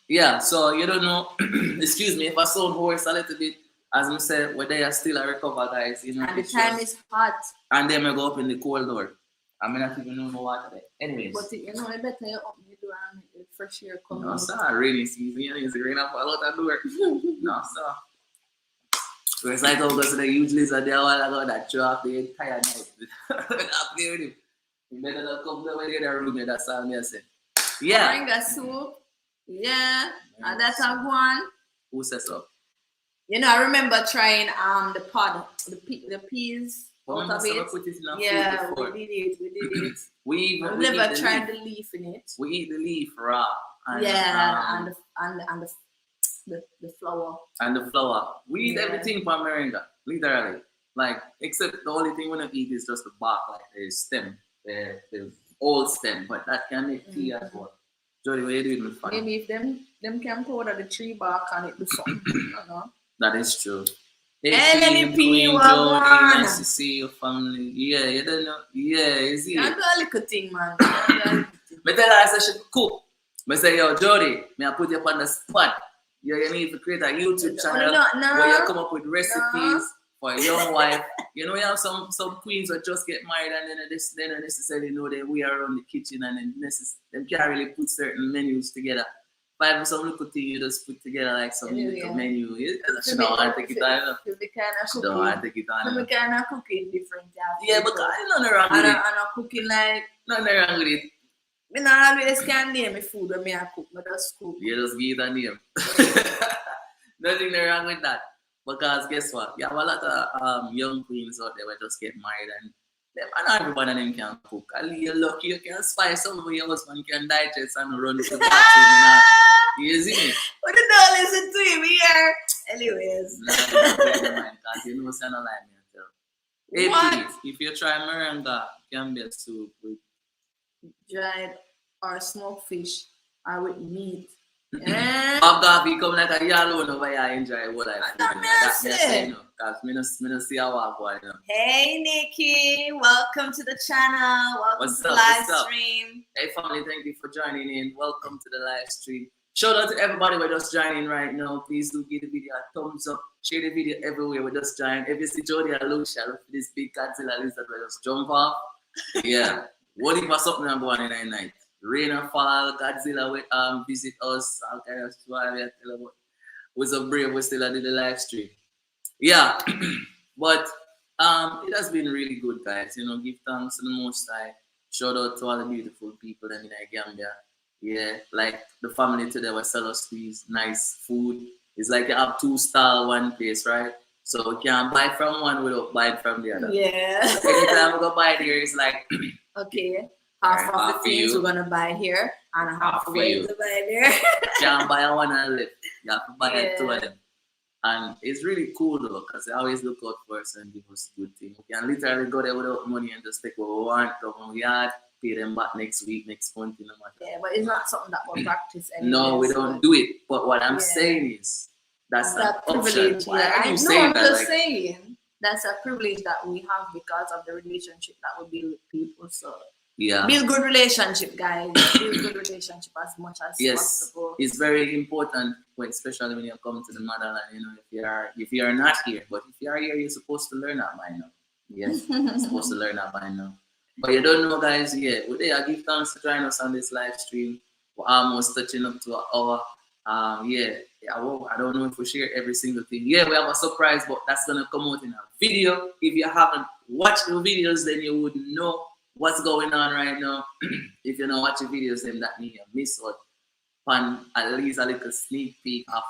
Yeah, so you don't know. Excuse me if I sound hoarse a little bit. As I said, we're there still a recover, guys. You know, and the time is hot. And then we go up in the cold door. I mean, not even know what today. Anyways. But you know, I better you open the door and make the fresh air come. No, sir. Rainy season. You know, it's raining up a lot of door. No, sir. So it's like how go to the huge lizard there a while ago that threw off the entire night. Up there with him. You better not come down with the other room. That's all me say. Yeah. Moringa soup. Yeah. And that's a one. Who says so? You know, I remember trying the pod, the peas. Out of it. Put it in a yeah, food we did it. we never tried the leaf in it. We eat the leaf raw. And, and the flour. And the flour. We eat everything from moringa, literally. Like, except the only thing we don't eat is just the bark, like the stem, the old stem. But that can make tea as well. Jody, what are you doing with fun? Maybe if them can powder the tree bark and it do something. That is true. LNP, nice to see your family. Yeah, you don't know. Yeah, you see. That's a little thing, man. I tell her I say she cook. I say, yo, Jody, I put you up on the spot. You need to create a YouTube channel where you come up with recipes for a young wife. You know, you have some queens that just get married and then they don't necessarily know that we are around the kitchen and then they can't really put certain menus together. But some little thing you just put together like some little menu. She don't want to take it on. She don't want to take it on. We kind of cooking different. Yeah, but there's nothing wrong with it. I'm not cooking like. Nothing wrong with it. I don't always can name my food when I cook. I just cook. You just give it a name. Nothing wrong with that. Because guess what? You have a lot of young queens out there who just get married and not everybody them can cook. You're lucky you can spice some of your husband can digest and run to the bathroom. You see me? But you don't listen to him here. Anyways. Because you know, sound like me. Hey, What? please, if you try moringa, Gambia soup with dried or smoked fish or with meat. Abgavi come like a yellow over here enjoy what I feel. That's it, because me no see how I go, you know. Hey Nikki, welcome to the channel. Welcome to the live stream. Hey family, thank you for joining in. Welcome to the live stream. Shout out to everybody we're just joining right now. Please do give the video a thumbs up. Share the video everywhere. We're just joining. If you see Jody and Lucia, look for this big Godzilla lizard, we just jump off. Yeah. What if was something I'm going in at night? Rain or fall, Godzilla will visit us. All kind of story we tell about. We're so brave, we still did the live stream. Yeah. But it has been really good, guys. You know, give thanks to the Most High. Shout out to all the beautiful people in Gambia. Yeah, like the family today will sell us these nice food. It's like you have two style one place, right? So you can't buy from one without buying from the other. Yeah. Anytime we go buy there, it's like okay, half of the things we're gonna buy here and half of the to buy there. You can't buy one and live. You have to buy two of them. And it's really cool though, because they always look out for us and give us good things. We can literally go there without money and just take what we want, come on yard, pay them back next week, next month, no matter. Yeah, but it's not something that we practice anymore. No, we don't do it. But what I'm saying is that's that an privilege. Option. Yeah, I'm just saying that's a privilege that we have because of the relationship that we build with people. So yeah, build good relationship, guys. Build good relationship as much as possible. It's very important, especially when you come to the motherland. You know, if you are not here, but if you are here, you're supposed to learn that by now. Yes, you're supposed to learn that by now. But you don't know, guys. Yeah, today I give thanks to join us on this live stream. We're almost touching up to an hour. I don't know if we share every single thing. Yeah, we have a surprise, but that's gonna come out in a video. If you haven't watched the videos, then you would know what's going on right now. If you don't watch the videos, then that means you miss out on at least a little sneak peek of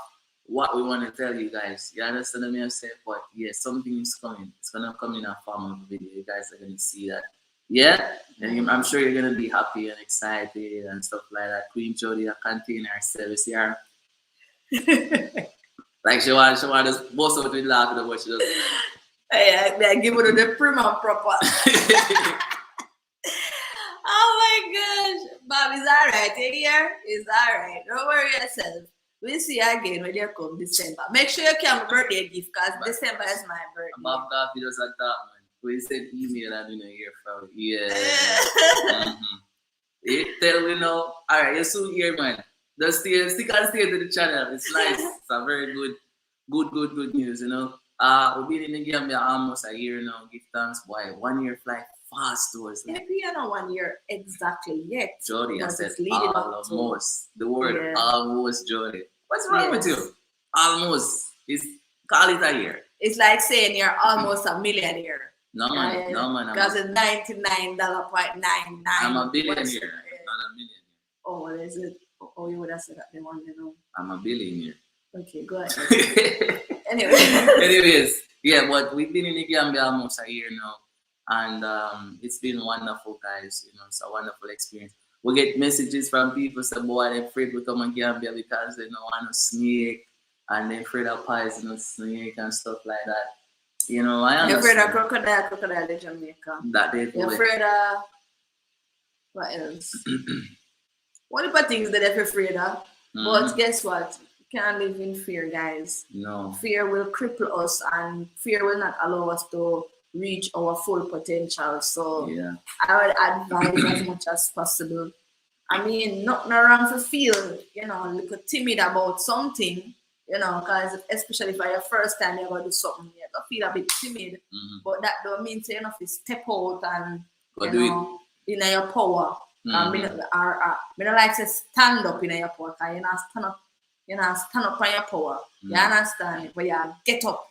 what we want to tell you guys. You understand what I'm saying? But yeah, something is coming. It's gonna come in a form of a video. You guys are gonna see that. Yeah, and I'm sure you're gonna be happy and excited and stuff like that. Queen Jody, I contain herself here. Like she want to bust out with laughing about she does. I give her the prim and proper. Oh my gosh, Bob, is alright. You here? It's alright. Don't worry yourself. We'll see you again when you come December. Make sure you come my birthday gift because December is my birthday. Bob got videos like that, man. We send email and you know hear from you. Yeah. Tell me now. Alright, you're soon here, man. Just stick and stay to the channel. It's nice. It's a very good news, you know. We've been in the Gambia almost a year now. Give thanks, boy. 1 year flight fast towards like. We are not 1 year exactly yet. Jody, I said almost. The word almost, Jody. What's wrong with you? Almost. Call it a year. It's like saying you're almost a millionaire. No man. Because it's $99.99. I'm a billionaire, not a millionaire. Oh, what is it? Oh, you would have said that they want to know. I'm a billionaire. Okay, go ahead. Anyways, yeah, but we've been in the Gambia almost a year now. And it's been wonderful, guys. You know, it's a wonderful experience. We get messages from people say, boy, they're afraid to come to Gambia because they don't want to snake and they're afraid of poisonous snake and stuff like that. You know, I understand. You're afraid of crocodile in Jamaica. That they You're afraid of what else? What are the things that they're afraid of? But guess what? You can't live in fear, guys. No. Fear will cripple us and fear will not allow us to reach our full potential. So yeah. I would advise as much as possible. I mean, nothing wrong to feel, you know, a little timid about something, you know, because especially for your first time you're going to do something, you're going to feel a bit timid. But that don't mean you have to step out and, you know, in your power. I don't like to stand up in your power, because you know, stand up on your power. You understand? But you get up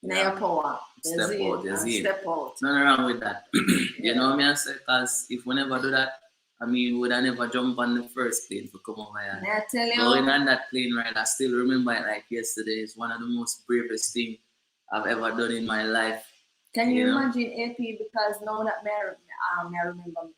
in your power. Step out. Nothing wrong with that. You know what I say? Because if we never do that, I mean, we would have never jumped on the first plane to come over here. I tell you. Going on that plane ride, I still remember it like yesterday. It's one of the most bravest things I've ever done in my life. Can you imagine AP? Because now that I remember,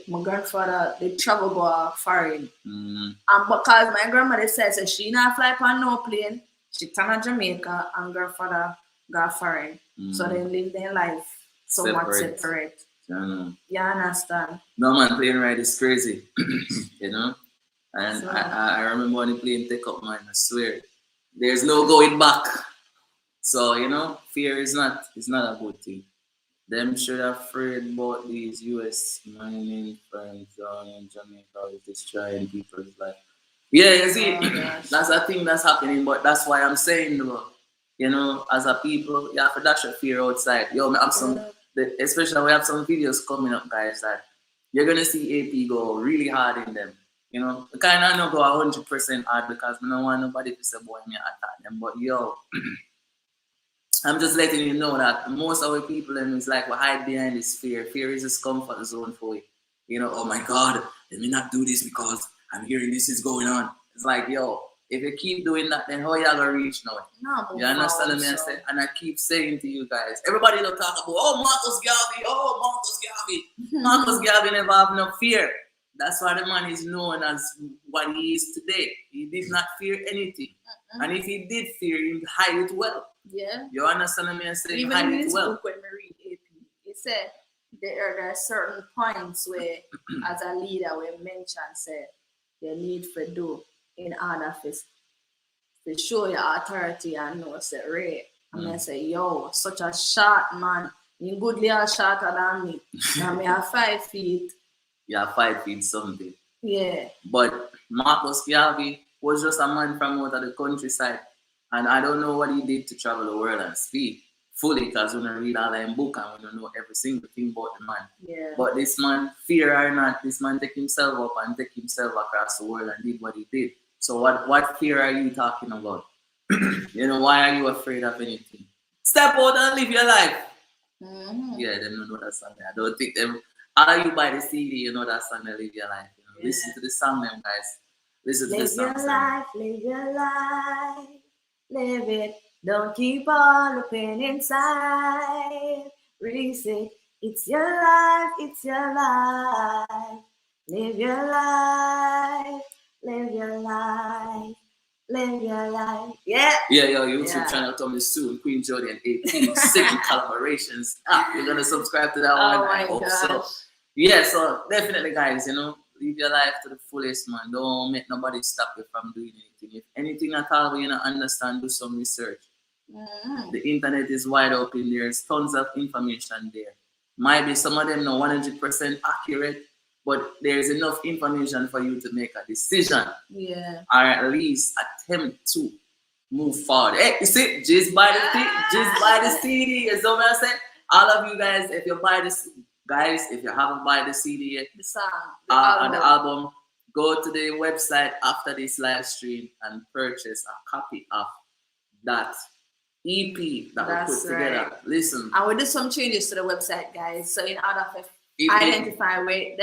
my grandfather they travel go foreign, and because my grandmother says that she not fly on no plane, she turn to Jamaica, and grandfather go foreign, so they live their life so much separate. You understand? No man, plane ride is crazy, you know. And so, I remember when the plane take up mine. I swear, there's no going back. So you know, fear is not a good thing. Them should have afraid about these U.S. mining firms down in Jamaica is destroying people's life. Yeah, you see, that's a thing that's happening. But that's why I'm saying, you know, as a people, you have to dash your fear outside. Yo, I have some, especially we have some videos coming up, guys, that you're gonna see AP go really hard in them. You know, kind of not go 100% hard because I don't want nobody to say, boy, me attack them. But yo. I'm just letting you know that most of our people is like we hide behind this fear. Fear is this comfort zone for you. You know, oh my God, let me not do this because I'm hearing this is going on. It's like, yo, if you keep doing that, then how you gonna reach now? No, you understand what I say? And I keep saying to you guys, everybody don't talk about, oh, Marcus Garvey. Marcus Garvey never have no fear. That's why the man is known as what he is today. He did not fear anything. And if he did fear, he hide it well. Yeah. You understand me? I say even hide in it this well. book when we read AP, it said there are certain points where as a leader we mention say you need to do in order to show your authority and know say right. And I say, yo, such a short man. You goodly are shorter than me. Now me are 5 feet. You are 5 feet something. Yeah. But Marcus Garvey was just a man from out of the countryside. And I don't know what he did to travel the world and speak fully because we don't read all that book and we don't know every single thing about the man. Yeah. But this man, fear or not, this man take himself up and take himself across the world and did what he did. So what fear are you talking about? You know, why are you afraid of anything? Step out and live your life. Yeah, they don't know that song. I don't think them. All you buy the CD, you know that song, they live your life. You know? Yeah. Listen to the song, them guys. Listen to the song. Live your life. Live it, don't keep all the pain inside. Release it, it's your life, it's your life. Live your life, live your life, live your life. Yeah. Yeah, your YouTube channel coming soon. Queen Jody and AP singing collaborations. You're gonna subscribe to that one. I hope so. Yeah, so definitely, guys, you know, live your life to the fullest, man. Don't make nobody stop you from doing anything. If anything at all you don't understand, do some research. The internet is wide open. There's tons of information there. Might be some of them not 100% accurate, but there's enough information for you to make a decision. Yeah. Or at least attempt to move forward. Hey, you see, just buy the CD. You know what I'm saying? All of you guys, if you buy this. Guys, if you haven't bought the CD yet, the album, go to the website after this live stream and purchase a copy of that EP that we put together. Listen. And we do some changes to the website, guys. So in order to identify where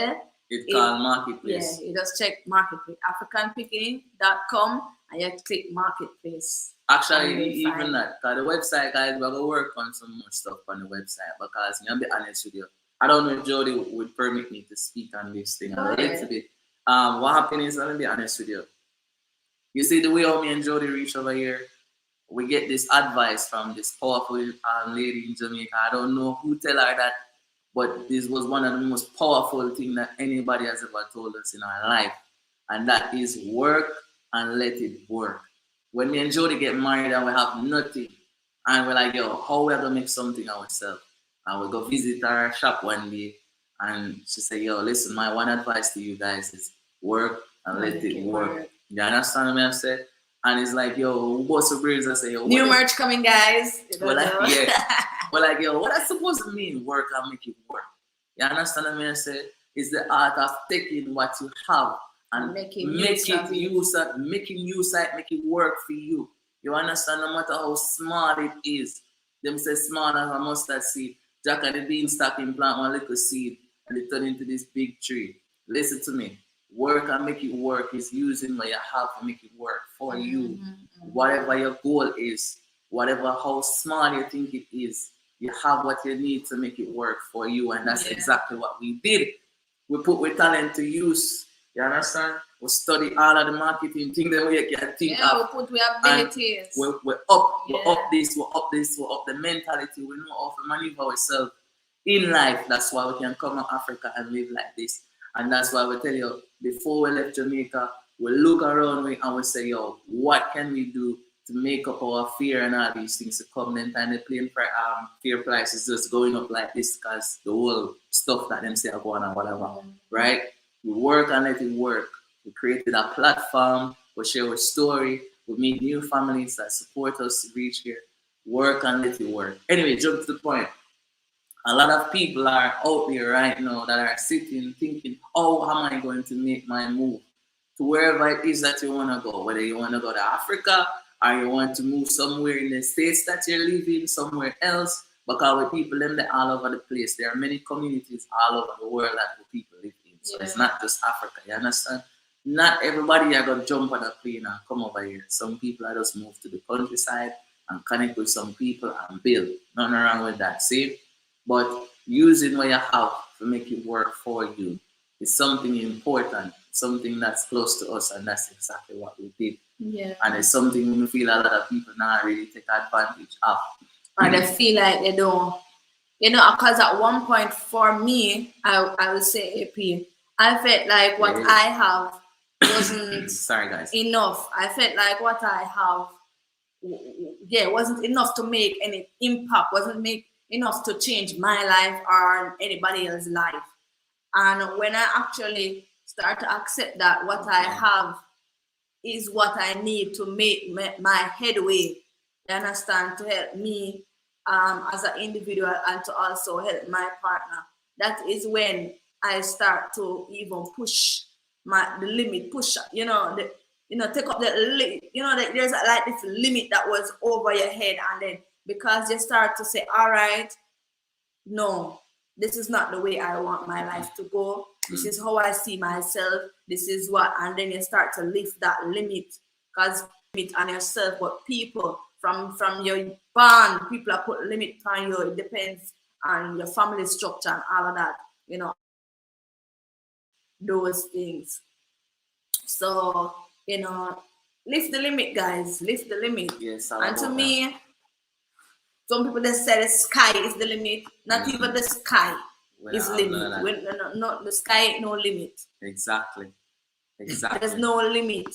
it's called Marketplace. Yeah, you just check Marketplace, afrakanpickiney.com, and you click Marketplace. Actually, even that, because the website, guys, we're going to work on some more stuff on the website because, I'll be honest with you, I don't know if Jody would permit me to speak on this thing a little bit. What happened is, let me be honest with you. You see the way how me and Jody reach over here, we get this advice from this powerful lady in Jamaica. I don't know who tell her that, but this was one of the most powerful things that anybody has ever told us in our life. And that is work and let it work. When me and Jody get married and we have nothing, and we're like, yo, how we are going to make something ourselves? And we go visit our shop one day, and she said, yo, listen, my one advice to you guys is work and let it work. You understand what I said? And it's like, yo, what's the brains? I say, yo, new merch coming, guys. We're like, yo, what I supposed to mean, work and make it work? You understand what I said? It's the art of taking what you have and making use of it, make it work for you. You understand? No matter how small it is, them say small as a mustard seed. Jack and the beanstalk plant one little seed and it turn into this big tree. Listen to me. Work and make it work is using what you have to make it work for you. Whatever your goal is, whatever how small you think it is, you have what you need to make it work for you. And that's exactly what we did. We put our talent to use. You understand? We study all of the marketing things that we can think of. We put our abilities. We're up this, we're up the mentality. We know how to maneuver ourselves in life. That's why we can come to Africa and live like this. And that's why we tell you, before we left Jamaica, we look around and we say, yo, what can we do to make up our fear and all these things to come? Then time the plane fear prices just going up like this because the whole stuff that them say are going on, whatever, right? We work and let it work. We created a platform, we share our story, we meet new families that support us to reach here. Work and let it work. Anyway, jump to the point. A lot of people are out there right now that are sitting thinking, oh, how am I going to make my move to wherever it is that you want to go? Whether you want to go to Africa or you want to move somewhere in the States that you're living, somewhere else, because with people in there all over the place, there are many communities all over the world that the people live in. So it's not just Africa, you understand? Not everybody are going to jump on a plane and come over here. Some people are just move to the countryside and connect with some people and build. Nothing wrong with that, see? But using what you have to make it work for you is something important, something that's close to us, and that's exactly what we did. Yeah. And it's something we feel a lot of people now really take advantage of. Or they feel like they don't, you know, because at one point for me, I would say AP, I felt like what I have wasn't sorry guys enough. I felt like what I have wasn't enough to make any impact, wasn't make enough to change my life or anybody else's life. And when I actually start to accept that what I have is what I need to make my headway, you understand, to help me as an individual and to also help my partner, that is when I start to even push the limit, take up there's like this limit that was over your head, and then because you start to say, all right, no, this is not the way I want my life to go. This is how I see myself. This is what, and then you start to lift that limit, because limit on yourself, but people from your bond, people are put limit on you. It depends on your family structure and all of that, you know, those things. So, you know, lift the limit, guys. Lift the limit. Yes, and to me, some people that say the sky is the limit. Not even the sky is limit. Not the sky, no limit. Exactly. There's no limit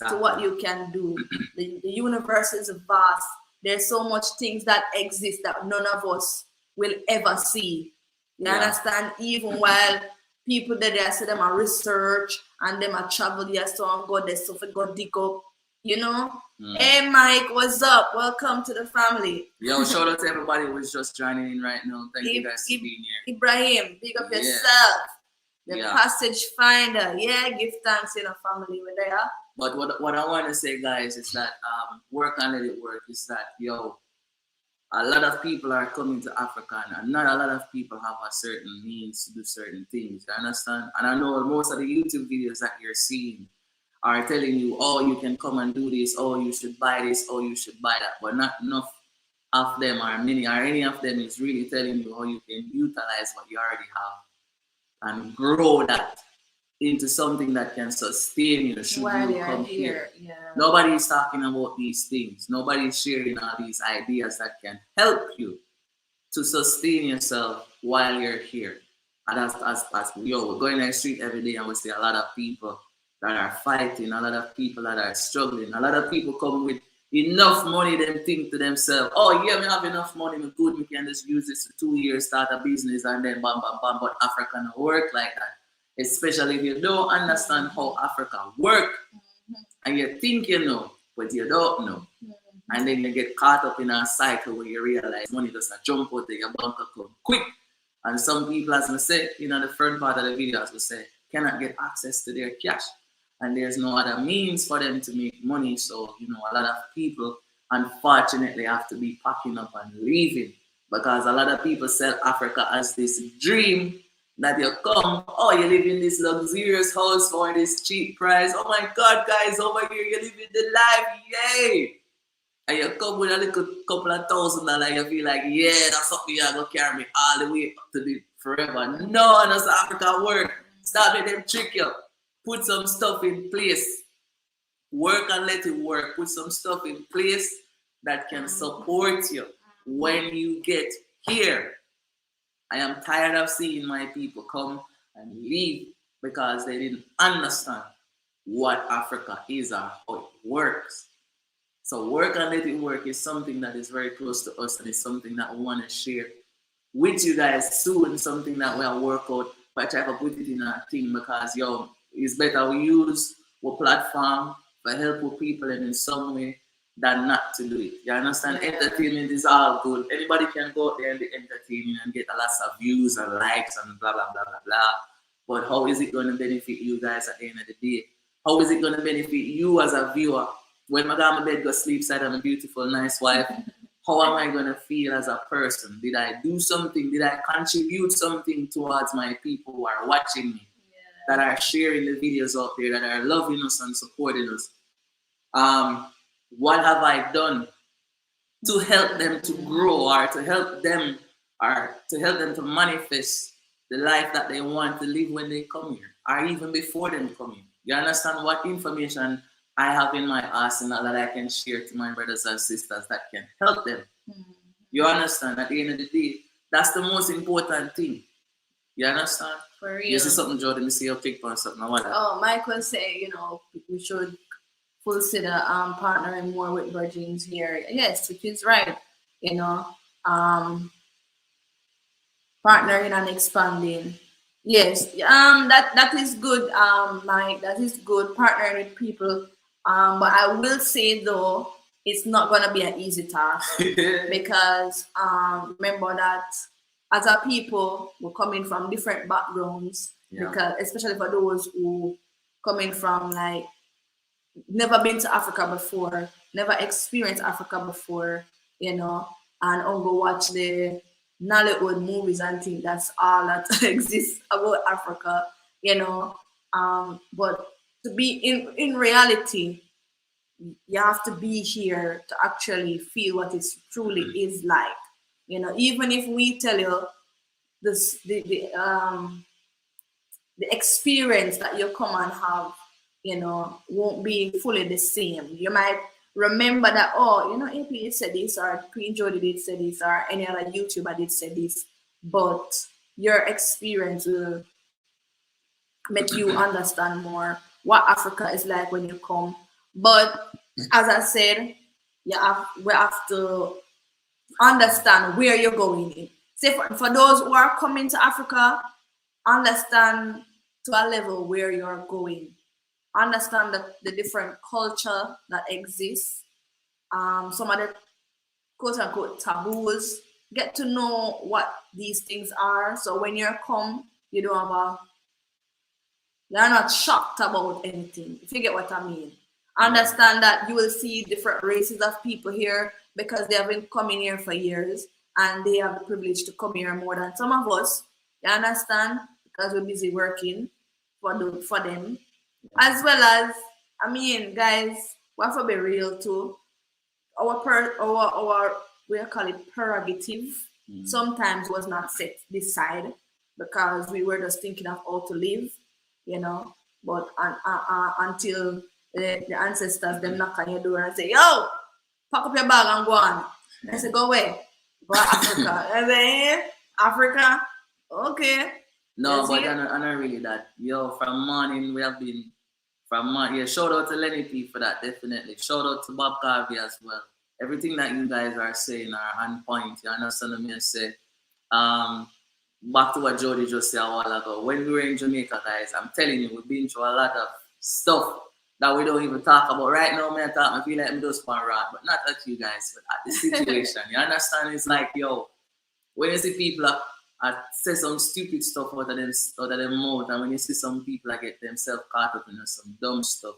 to what you can do. The universe is vast. There's so much things that exist that none of us will ever see. You understand? Even while people that they say them are research and them are travel, yes, so and go there, so go dig up, you know. Hey Mike, what's up? Welcome to the family. Yo, shout out to everybody who's just joining in right now. Thank you guys for being here. Ibrahim, big up yourself. The passage finder. Give thanks in a family with there. But what I want to say, guys, is that work and let it work is that, yo, a lot of people are coming to Africa and not a lot of people have a certain means to do certain things. You understand? And I know most of the YouTube videos that you're seeing are telling you, oh, you can come and do this, oh, you should buy this, oh, you should buy that. But not enough of them or many or any of them is really telling you how you can utilize what you already have and grow that into something that can sustain you should you come here. Nobody's talking about these things. Nobody's sharing all these ideas that can help you to sustain yourself while you're here. And as we're going on the street every day and we see a lot of people that are fighting, a lot of people that are struggling, a lot of people come with enough money, them think to themselves, oh yeah, me have enough money, me good, me can just use this for 2 years, start a business and then bam, bam, bam. But Africa don't work like that. Especially if you don't understand how Africa work and you think you know, but you don't know. And then you get caught up in a cycle where you realize money does not jump out of your bank account quick. And some people, as I said, the front part of the video, as we say, cannot get access to their cash. And there's no other means for them to make money. So, a lot of people, unfortunately, have to be packing up and leaving. Because a lot of people sell Africa as this dream that you come, oh, you live in this luxurious house for this cheap price. Oh my God, guys, over here, you're living the life, yay! and you come with a little couple of $1,000, you feel like, yeah, that's something you're going to carry me all the way up to the forever. No, that's Africa work. Stop letting them trick you. Put some stuff in place. Work and let it work. Put some stuff in place that can support you when you get here. I am tired of seeing my people come and leave because they didn't understand what Africa is or how it works. So work and let it work is something that is very close to us, and it's something that we want to share with you guys soon, something that we'll work out, but try to put it in a thing because it's better we use our platform to help people in some way than not to do it. You understand? Yeah. Entertainment is all good. Anybody can go out there and be entertaining and get a lot of views and likes and blah blah blah blah blah. But how is it going to benefit you guys at the end of the day? How is it going to benefit you as a viewer? When my God, my bed go sleep side of a beautiful, nice wife, how am I going to feel as a person? Did I do something? Did I contribute something towards my people who are watching me, that are sharing the videos out there, that are loving us and supporting us? What have I done to help them to grow, or to help them to manifest the life that they want to live when they come here, or even before them come here? You understand what information I have in my arsenal that I can share to my brothers and sisters that can help them? You understand? At the end of the day, that's the most important thing. You understand? For real. You see something, Jordan? You see your pick on something? Oh, Michael say, we should consider partnering more with virgins here. Yes, which is right. Partnering and expanding. Yes, that is good, Mike. That is good, partnering with people. But I will say though, it's not gonna be an easy task because remember that as a people, we're coming from different backgrounds. Yeah. Because especially for those who coming from like never been to Africa before, never experienced Africa before, and go watch the Nollywood movies and think that's all that exists about Africa, but to be in reality, you have to be here to actually feel what it truly is like. Even if we tell you this, the experience that you come and have, won't be fully the same. You might remember that, AP did say this, or Queen Jody did say this, or any other YouTuber did say this, but your experience will make you understand more what Africa is like when you come. But as I said, we have to understand where you're going in. Say for those who are coming to Africa, understand to a level where you're going. Understand the different culture that exists, some of the quote unquote taboos. Get to know what these things are, so when you come, you're not shocked about anything, if you get what I mean. Understand that you will see different races of people here because they have been coming here for years and they have the privilege to come here more than some of us. You understand? Because we're busy working for them. As well as, guys, we have to be real too. Our we call it prerogative sometimes was not set this side because we were just thinking of how to live, but until the ancestors them knock on your door and say, yo, pack up your bag and go on. I say, go away. Go to Africa. And then Africa, okay. No, but I'm not really that. From morning we have been shout out to Lenny P for that, definitely. Shout out to Bob Carvey as well. Everything that you guys are saying are on point. You understand what I say? Back to what Jody just said a while ago. When we were in Jamaica, guys, I'm telling you, we've been through a lot of stuff that we don't even talk about. Right now, I feel like I'm just one rat, but not at you guys, but at the situation. You understand? It's like, when you see people say some stupid stuff out of them mouth, and when you see some people get themselves caught up in some dumb stuff,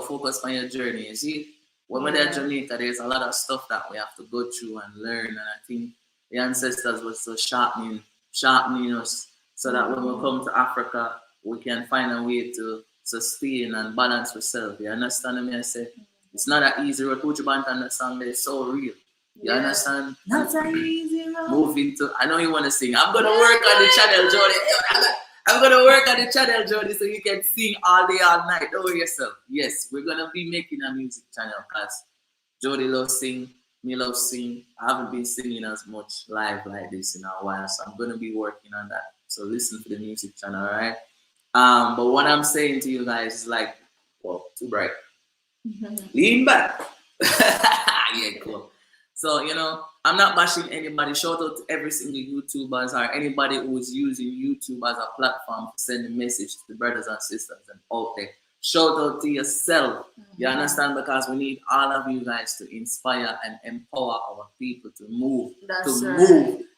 focus on your journey. You see, when we're at Jamaica, there's a lot of stuff that we have to go through and learn, and I think the ancestors were so sharpening us so that when we come to Africa, we can find a way to sustain and balance ourselves. You understand me? I say It's not that easy road. Put your band on the song, but it's so real. You understand? Not an easy road. Moving to, I know you want to sing. I'm going to work on the channel, Jody. I'm going to work on the channel, Jody, so you can sing all day, all night. Don't worry yourself. Yes, we're going to be making a music channel because Jody loves sing, me love sing. I haven't been singing as much live like this in a while, so I'm going to be working on that. So listen to the music channel, all right? But what I'm saying to you guys is like, well, too bright. Lean back. Yeah, cool. So, you know, I'm not bashing anybody. Shout out to every single YouTubers or anybody who's using YouTube as a platform to send a message to the brothers and sisters and out there. Shout out to yourself. You understand? Because we need all of you guys to inspire and empower our people to move.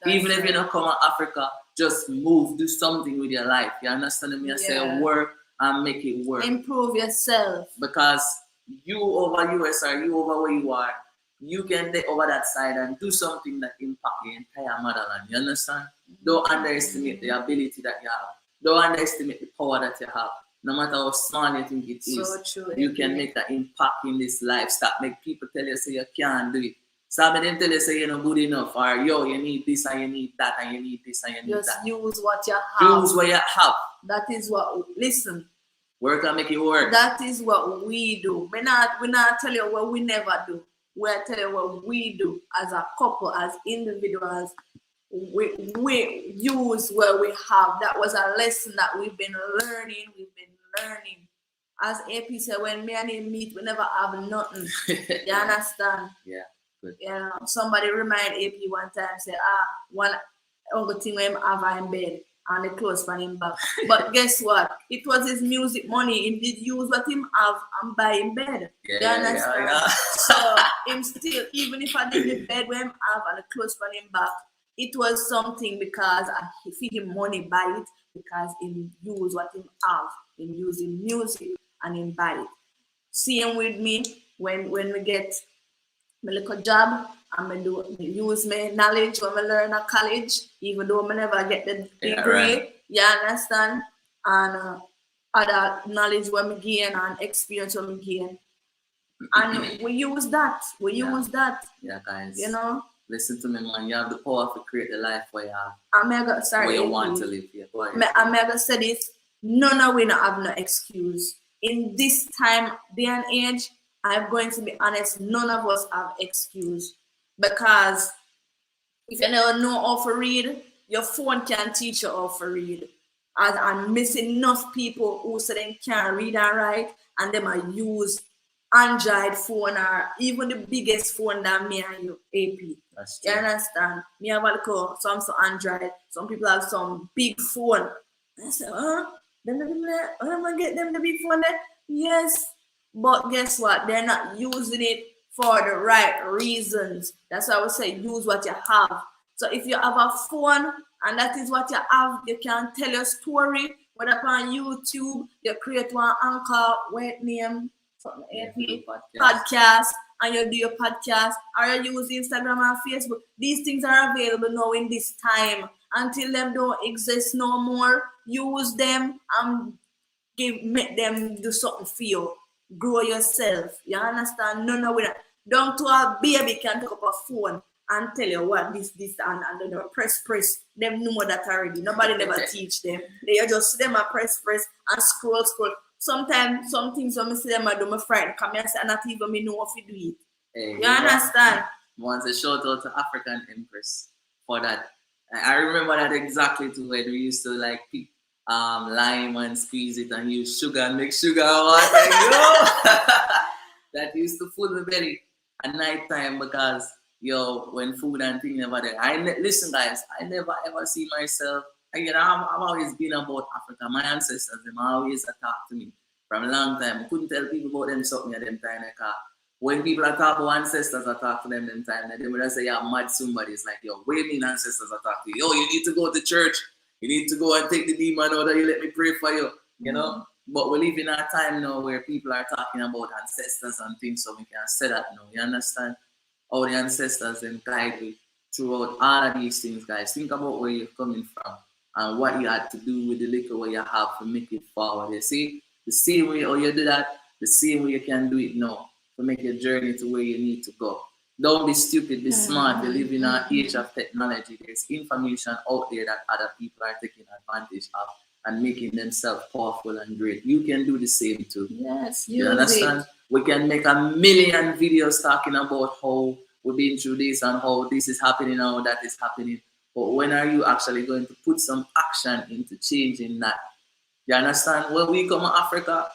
Even if you don't come to Africa, just move. Do something with your life. You understand me? I say work and make it work. Improve yourself. Because you over US or you over where you are, you can take over that side and do something that impact the entire motherland. You understand? Don't underestimate the ability that you have. Don't underestimate the power that you have. No matter how small you think it is, so true, you can make an impact in this life. Stop make people tell you say you can't do it. Stop making them tell you say you're not good enough, or yo, you need this and you need that and you need this and you need just that. Use what you have. Use what you have. That is what, listen. Work and make it work. That is what we do. We not tell you what we never do. We're telling you what we do as a couple, as individuals. We use what we have. That was a lesson that we've been learning. As AP said, when me and him meet, we never have nothing. You understand? Yeah, good. Yeah. Somebody remind AP one time, say, one other thing when him have in bed and the clothes for him back. But guess what? It was his music money. He did use what him have and buy in bed. Yeah, you understand? Yeah. So him still, even if I did the bed when him have and the clothes for him back, it was something because he feed him money buy it, because him use what him have. Him using music and him buy it. Same with me when we get my little job and me use my knowledge when I learn at college, even though I never get the degree. Right. You understand? And other knowledge when I gain and experience when I gain. And we use that. Use that. Yeah, guys. You know? Listen to me, man. You have the power to create the life where you have. Where you want to live. Yeah, I'm gonna say this. None of we not have no excuse. In this time, day and age, I'm going to be honest, none of us have excuse. Because if you never know how to read, your phone can teach you how to read. And I'm missing enough people who say they can't read and write, and they might use Android phone or even the biggest phone that me and you, AP. That's true. You understand? Me have some Android, some people have some big phone. I said, then am I get them the big phone there? Yes. But guess what? They're not using it for the right reasons. That's why I would say use what you have. So if you have a phone and that is what you have, you can tell your story. Whether on YouTube, you create one anchor, wait name, podcast, and you do your podcast, or you use Instagram and Facebook. These things are available now in this time. Until them don't exist no more, use them and make them do something for you. Grow yourself. You understand? No, that. Don't to a baby can pick up a phone and tell you what this and then press. Them know that already. Nobody never teach them. They just them a press and scroll. Sometimes some things when I see them I do my friend come and say not even me know if you do it. Hey, you understand? Once a shout out to African Empress for that. I remember that exactly too, when we used to like pick lime and squeeze it and use sugar and make sugar water. That used to fool me belly at night time because when food and things never there. Listen guys, I never ever see myself. I've always been about Africa. My ancestors, them always talk to me from a long time. I couldn't tell people about them something at them time. When people are talking about ancestors, I talk to them time. They would say, yeah, mad somebody. It's like, what do you mean ancestors I talk to you? You need to go to church. You need to go and take the demon out of you. Let me pray for you. You know? But we live in a time now where people are talking about ancestors and things, so we can say that now. You understand? How the ancestors then guide you throughout all of these things, guys. Think about where you're coming from and what you had to do with the little what you have to make it forward. You see? The same way how you do that, the same way you can do it now. to make your journey to where you need to go. Don't be stupid, be smart. We live in an age of technology. There's information out there that other people are taking advantage of and making themselves powerful and great. You can do the same too. Yes, you understand? We can make 1,000,000 videos talking about how we've been through this and how this is happening and how that is happening. But when are you actually going to put some action into changing that? You understand? When we come to Africa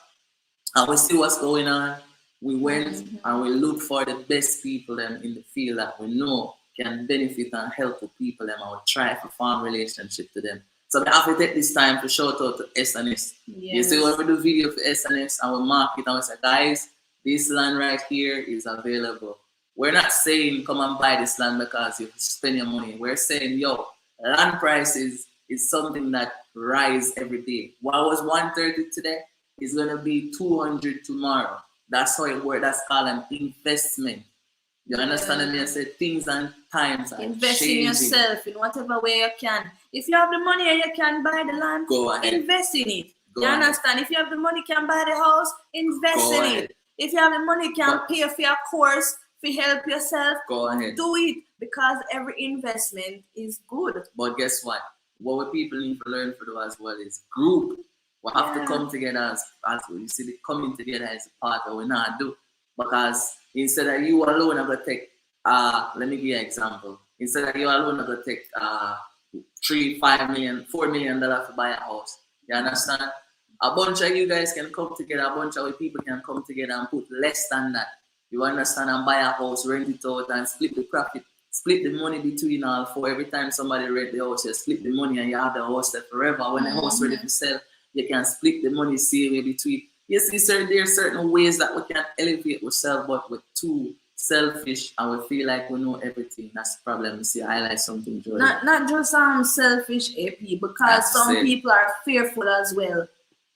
and we see what's going on, we went and we look for the best people in the field that we know can benefit and help the people and we try to form relationship to them. So I have to take this time to shout out to SNS. Yes. You see, when we do video for SNS and we mark it and we say, guys, this land right here is available. We're not saying come and buy this land because you spend your money. We're saying, yo, land prices is something that rise every day. What was 130 today is going to be 200 tomorrow. That's how it works. That's called an investment. You understand me? I said things and times are invest changing. In yourself in whatever way you can. If you have the money and you can buy the land, go ahead. Invest in it. You understand? If you have the money, you can buy the house, invest in it. If you have the money, you can pay for your course, to help yourself. Go ahead. Do it, because every investment is good. But guess what? What people need to learn for as well is group. We have to come together as you see, the coming together is a part that we not do. Because instead of you alone, I'm gonna take let me give you an example. Instead of you alone, I'm gonna take $3, $5 million, $4 million to buy a house. You understand? A bunch of you guys can come together, a bunch of people can come together and put less than that. You understand? And buy a house, rent it out, and split the profit, split the money between all four. Every time somebody rent the house, you split the money and you have the house there forever. When the house ready to sell, you can split the money same way between. You see, sir, there are certain ways that we can elevate ourselves, but we're too selfish and we feel like we know everything. That's the problem. You see, I highlight something, Jordan. Not just selfish, AP, because some people are fearful as well.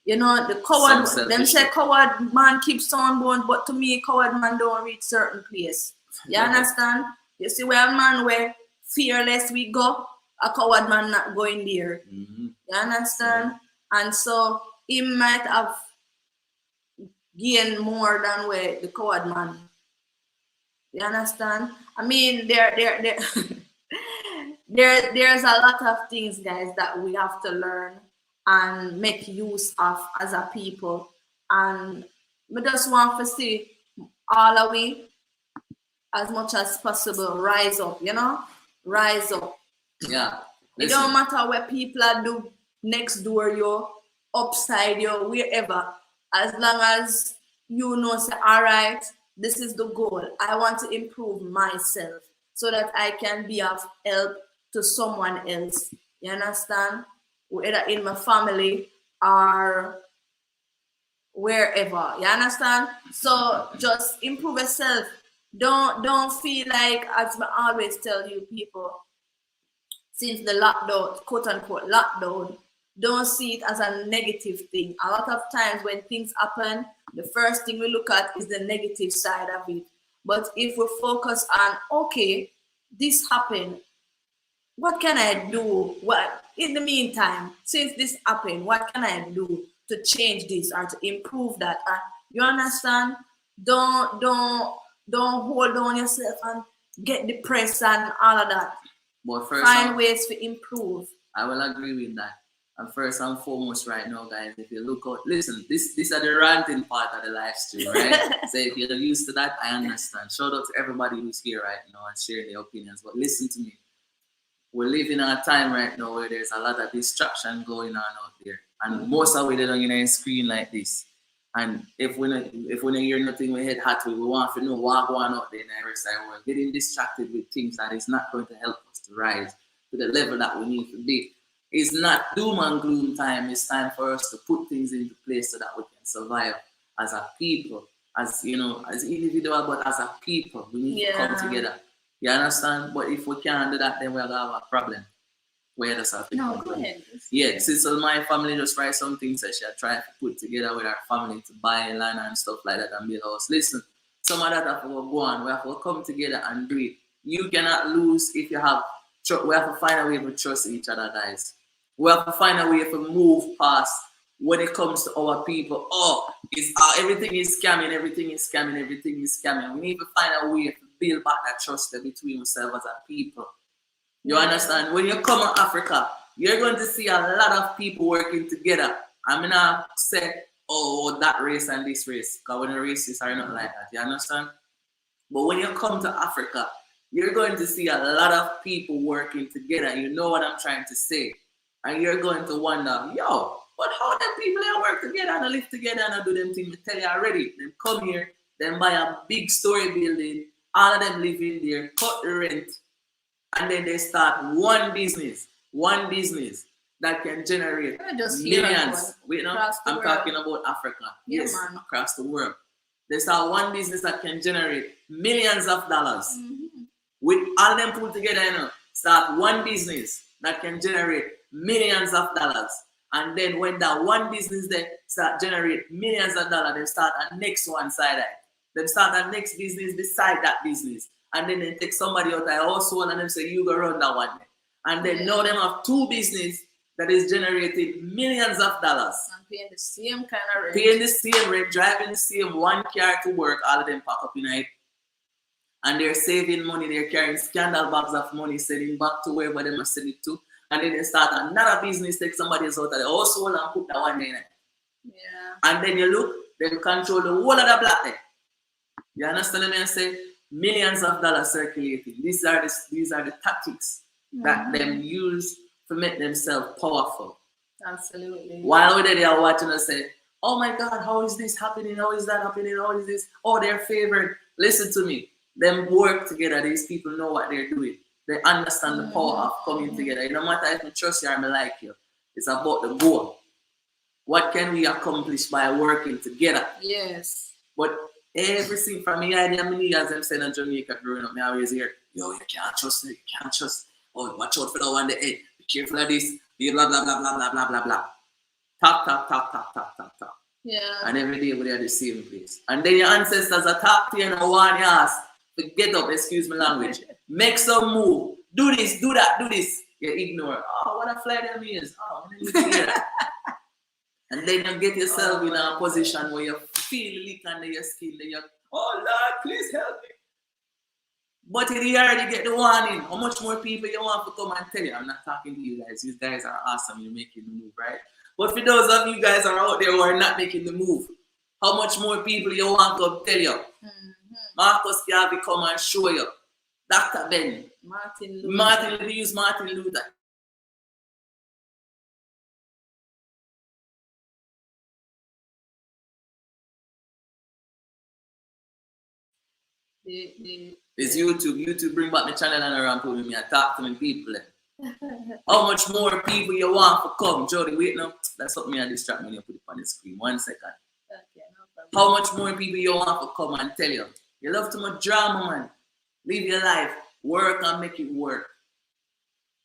You know, the coward, them say coward man keeps on born, but to me, coward man don't reach certain place. You understand? You see, where a man where fearless we go, a coward man not going there. You understand? And so he might have gained more than where the coward man. You understand? I mean, there's a lot of things, guys, that we have to learn and make use of as a people. And we just want to see all of we, as much as possible, rise up, you know? Rise up. Yeah. It don't matter what people are do next door you, upside you, wherever. As long as you know, say, all right, this is the goal. I want to improve myself so that I can be of help to someone else. You understand? Whether in my family or wherever. You understand? So just improve yourself. Don't feel like, as I always tell you people, since the lockdown, quote unquote lockdown, don't see it as a negative thing. A lot of times when things happen, the first thing we look at is the negative side of it. But if we focus on, okay, this happened, what can I do? What in the meantime, since this happened, what can I do to change this or to improve that? You understand? Don't hold on yourself and get depressed and all of that. But first, find ways to improve. I will agree with that. And first and foremost, right now, guys, if you look out, listen, this are the ranting part of the live stream, right? So if you're used to that, I understand. Shout out to everybody who's here right now and sharing their opinions. But listen to me. We're living in a time right now where there's a lot of distraction going on out there. And most of it on a screen like this. And if we don't hear nothing, we head hot, we want to know what going on out there in the rest of the world. Getting distracted with things that is not going to help us to rise to the level that we need to be. It's not doom and gloom time. It's time for us to put things into place so that we can survive as a people, as you know, as individual, but as a people. We need to come together. You understand? But if we can't do that, then we're gonna have a problem. Where does that No, go ahead. Yeah, so my family just write some things that she try to put together with our family to buy land and stuff like that and build a house. Listen, some of that have to go on. We have to come together and do it. You cannot lose if you have. We have to find a way to trust each other, guys. We have to find a way to move past when it comes to our people, it's everything is scamming, everything is scamming, everything is scamming. We need to find a way to build back that trust between ourselves as a people. You understand? When you come to Africa, you're going to see a lot of people working together. I'm not say, oh, that race and this race, because when the races are not like that. You understand? But when you come to Africa, you're going to see a lot of people working together. You know what I'm trying to say? And you're going to wonder, yo, but how them people they work together and live together and do them things? I tell you already. They come here, then buy a big story building, all of them live in there, cut the rent, and then they start one business that can generate millions. Wait, no, I'm talking about Africa. Yes, across the world. They start one business that can generate millions of dollars. With all them put together, you know, start one business that can generate millions of dollars. And then when that one business they start generate millions of dollars, they start a next one side that. They start a next business beside that business. And then they take somebody out of the household and them say, you go run that one. And then now them have two business that is generating millions of dollars. And paying the same kind of rent. Paying the same rent, driving the same one car to work, all of them pack up in it. And they're saving money, they're carrying scandal bags of money, sending back to wherever they must send it to. And then they start another business, take somebody else out of the household and put that one in it. Yeah. And then you look, they control the whole of the black there. You understand me? I say millions of dollars circulating. These are the tactics that them use to make themselves powerful. Absolutely. While they are watching us say, oh my God, how is this happening? How is that happening? How is this? Oh, they're favored. Listen to me. Them work together. These people know what they're doing. They understand the power of coming together. It no matter if I trust you or I like you. It's about the goal. What can we accomplish by working together? Yes. But everything from me idea, many years I'm saying in Jamaica growing up, I always hear, yo, you can't trust it, you can't trust. Oh, watch out for the one day. Hey, be careful of this. Blah, blah, blah, blah, blah, blah, blah, blah. Talk. Yeah. And every day we are the same place. And then your ancestors are talk to you and one ass. Get up, excuse my language. Make some move. Do this, do that, do this. You ignore. Oh, what a fly them is. Oh, let me hear that. And then you get yourself in a position where you feel leak under your skin. Then you, oh Lord, please help me. But you already get the warning. How much more people you want to come and tell you? I'm not talking to you guys. You guys are awesome. You're making the move, right? But for those of you guys are out there who are not making the move, how much more people you want to tell you? Marcus Garvey come and show you. Dr. Ben. Martin Luther. It's YouTube. YouTube bring back my channel and around put me and talk to me people. How much more people you want to come? Jody, wait now. That's something me and distract me. You put it on the screen. 1 second. Okay, no problem. How much more people you want to come and tell you? You love too much drama, man. Live your life. Work and make it work.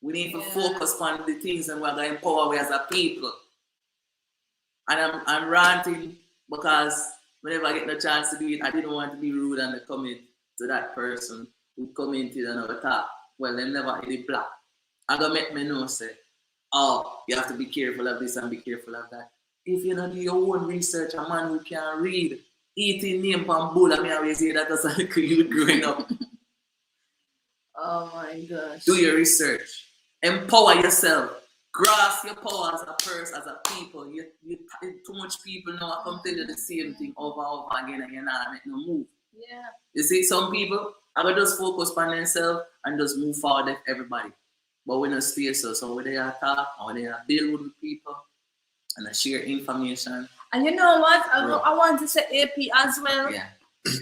We need to focus on the things and we're going to empower we as a people. And I'm ranting because whenever I get the chance to do it, I didn't want to be rude and comment to that person who commented and never talk. Well, they never hit it black. I'm going to make me know, say, oh, you have to be careful of this and be careful of that. If you don't do your own research, a man who can read, eating name from bull, I mean, I always say that as a youth growing up. Oh my gosh. Do your research. Empower yourself. Grasp your power as a person, as a people. You too much people now come tell you the same thing over and over again and you're not making no move. Yeah. You see, some people are going to just focus on themselves and just move forward with everybody. But we don't stay so when they are talk or when they are build with people and share information. And you know what? I want to say AP as well. Yeah.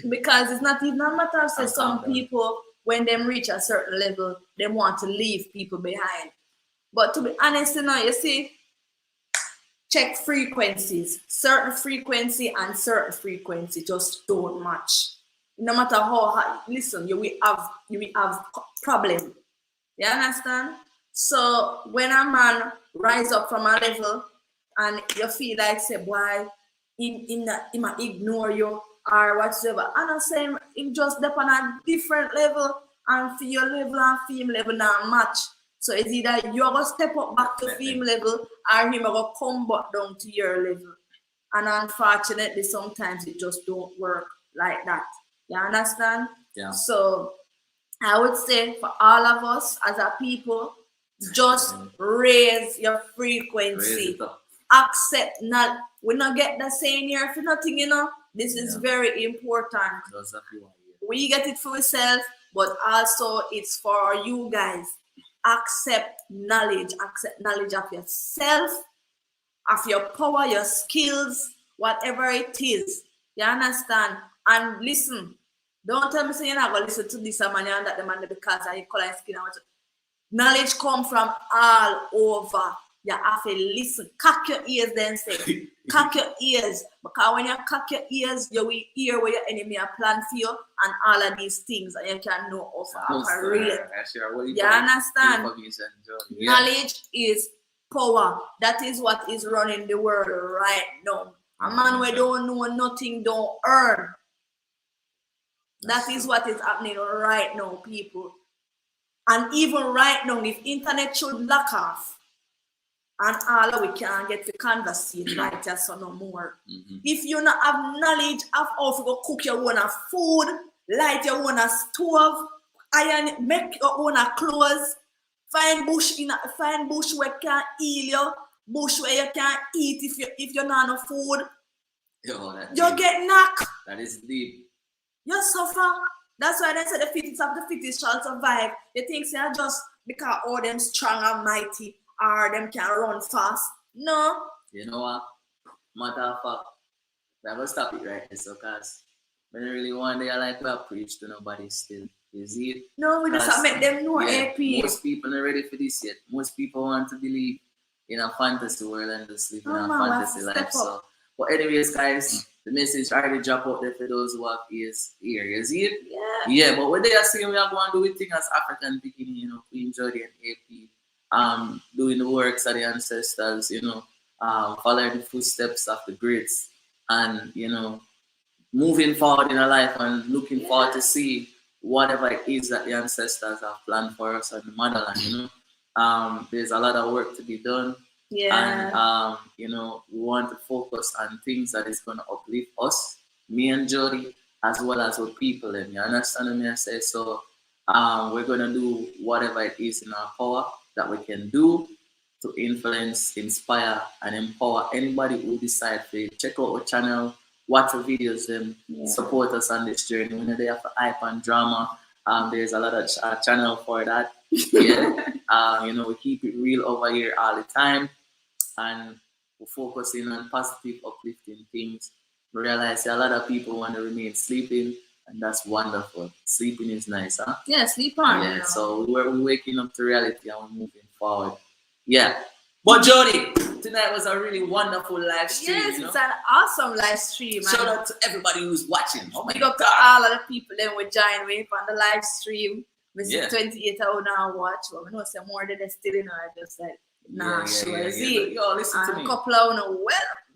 Because it's not even a matter of say some people, when they reach a certain level, they want to leave people behind. But to be honest, you know, you see, check frequencies. Certain frequency and certain frequency just don't match. No matter how hard, listen, you will have problem. You understand? So when a man rise up from a level and you feel like say, boy, he might ignore you or whatsoever. And I'm saying it just depend on a different level and for your level and for him level now match. So it's either you're going to step up back to him level or him going to come back down to your level. And unfortunately, sometimes it just don't work like that. You understand? Yeah. So I would say for all of us as a people, just raise your frequency. Accept not, we not get the same here for nothing, you know. This is very important. We get it for yourself, but also it's for you guys. Accept knowledge of yourself, of your power, your skills, whatever it is. You understand? And listen, don't tell me say you're not going to listen to this man and that the man because I color and skin. Knowledge come from all over. You have to listen. Cock your ears then say. Cock your ears. Because when you cock your ears, you will hear where your enemy are planned for you and all of these things, and you can know how to operate. You understand? Knowledge is power. That is what is running the world right now. A man who don't know nothing don't earn. That is what is happening right now, people. And even right now, if internet should lock off, and all we can get to conversate right there, so no more. If you not have knowledge of how to go cook your own food, light your own stove, iron, make your own clothes, find bush where can heal you, bush where you can eat if you're not enough food. You get knocked. That is deep. You suffer. That's why they say the fittest of the fittest shall survive. They think they are just because all them strong and mighty or them can run fast. No. You know what? Matter of fact, I will stop it right there, so because when I really want they are like we preach to nobody still. You see it? No, we just make them know AP. Most people are ready for this yet. Most people want to believe in a fantasy world and just live in a fantasy life. So, but anyways, guys, the message already drop out there for those who have ears here. You see it? Yeah, but what they are saying, we are going to do it thing as Afrakan Pickiney, you know, Queen Jody and AP, doing the works of the ancestors, you know, following the footsteps of the greats, and, you know, moving forward in our life and looking forward to see whatever it is that the ancestors have planned for us on the motherland, you know. There's a lot of work to be done. And, you know, we want to focus on things that is going to uplift us, me and Jody, as well as our people. And you understand me? I say so. We're going to do whatever it is in our power that we can do to influence, inspire, and empower anybody who decides to check out our channel, watch our videos, and support us on this journey. When they have hype and drama, there's a lot of channel for that. You know, we keep it real over here all the time, and we're focusing on positive, uplifting things. We realize a lot of people want to remain sleeping, and that's wonderful. Sleeping is nice, huh? Yeah, sleep on. Yeah, so we're waking up to reality and we're moving forward. Yeah. But Jody, tonight was a really wonderful live stream. Yes, you know? It's an awesome live stream. Shout out to everybody who's watching. Oh my God. To all of the people that will join me on the live stream. We see 28 hours now watch, but we know some more than they still in our just like Yo, listen to me. A couple of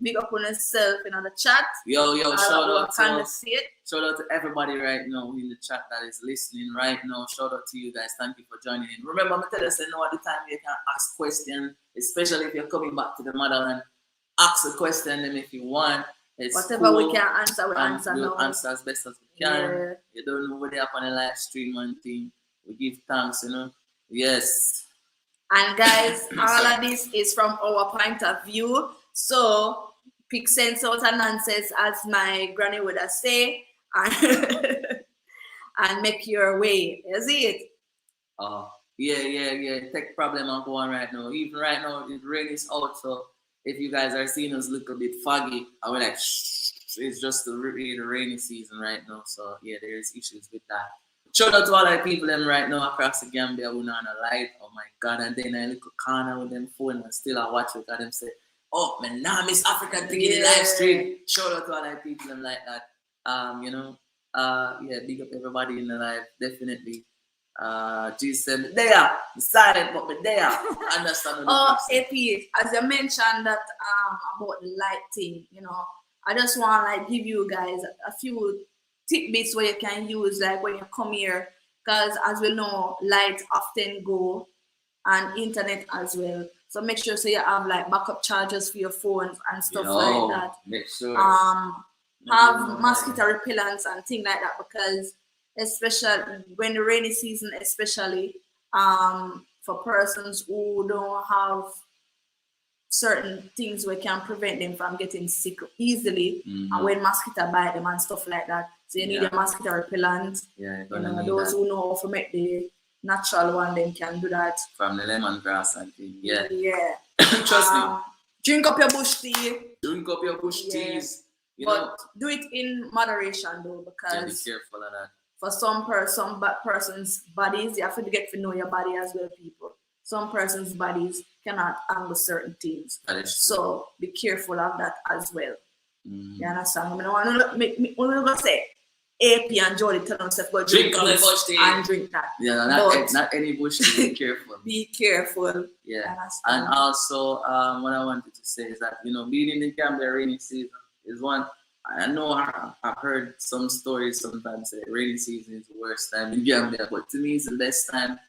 big up on yourself in the chat. Yo, shout out to everybody right now in the chat that is listening right now. Shout out to you guys. Thank you for joining in. Remember, I'm tell you, say no at the time you can ask questions, especially if you're coming back to the motherland. Ask a question them if you want. It's whatever we can answer, we'll answer now. Answer as best as we can. You don't know what they have on the live stream and thing. We give thanks, you know. Yes. And guys, all of this is from our point of view. So pick sense out and nonsense, as my granny would have say, and make your way. You see it? Yeah. Tech problem I'm going right now. Even right now, the rain is out. So if you guys are seeing us look a bit foggy, I will like, it's just the rainy season right now. So yeah, there's issues with that. Shout out to all the people them right now across the Gambia who not on a light. Oh my God, and then I look a corner with them phone and still I watch it and them say, oh man, now Miss Afrakan Pickiney live stream. Shout out to all the people them like that. You know, big up everybody in the live, definitely. Jesus said, they are silent, but they are. Understand? AP, as you mentioned that about the light thing, you know, I just want to like give you guys a few tidbits where you can use like when you come here, because as we know, lights often go and internet as well. So make sure so you have like backup chargers for your phones and stuff like that. Make sure. Have mosquito repellents and things like that, because especially when the rainy season, especially for persons who don't have certain things we can prevent them from getting sick easily, and when mosquito bite them and stuff like that. So you need a mosquito repellent. Yeah, those who know how to make the natural one, then can do that. From the lemongrass and things. Yeah. Yeah. Trust me. Drink up your bush tea. Drink up your bush teas. But do it in moderation though, because be careful of that. For some person's bodies, you have to get to know your body as well, people. Some person's bodies cannot handle certain things. So be careful of that as well. You understand? I don't want to say AP and Jody tell themselves go drink bush tea and drink that. Yeah, not any bush tea. Be careful. Be careful. Yeah. And also, what I wanted to say is that being in the Gambia rainy season is one. I know I've heard some stories sometimes say rainy season is the worst time in Gambia, but to me it's the best time,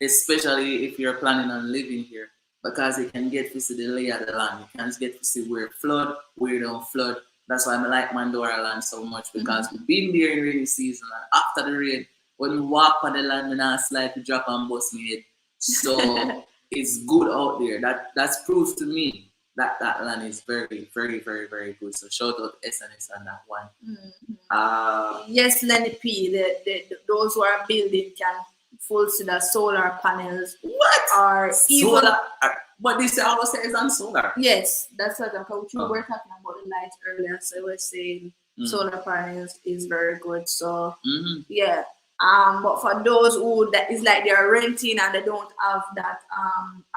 especially if you're planning on living here, because you can get to see the lay of the land. You can get to see where flood, where don't flood. That's why I like Mandora land so much, because we've been there in rainy season, and after the rain, when you walk on the land, we not slide to drop and bust me head. So it's good out there. That's proof to me that land is very, very, very, very good. So shout out SNS on that one. Yes, Lenny P. Those who are building can full see the solar panels. What? Or solar? But this also is on solar. Yes, that's what I'm talking about. We were talking about the lights earlier, so we're saying solar panels is very good. So yeah. But for those who that is like they're renting and they don't have that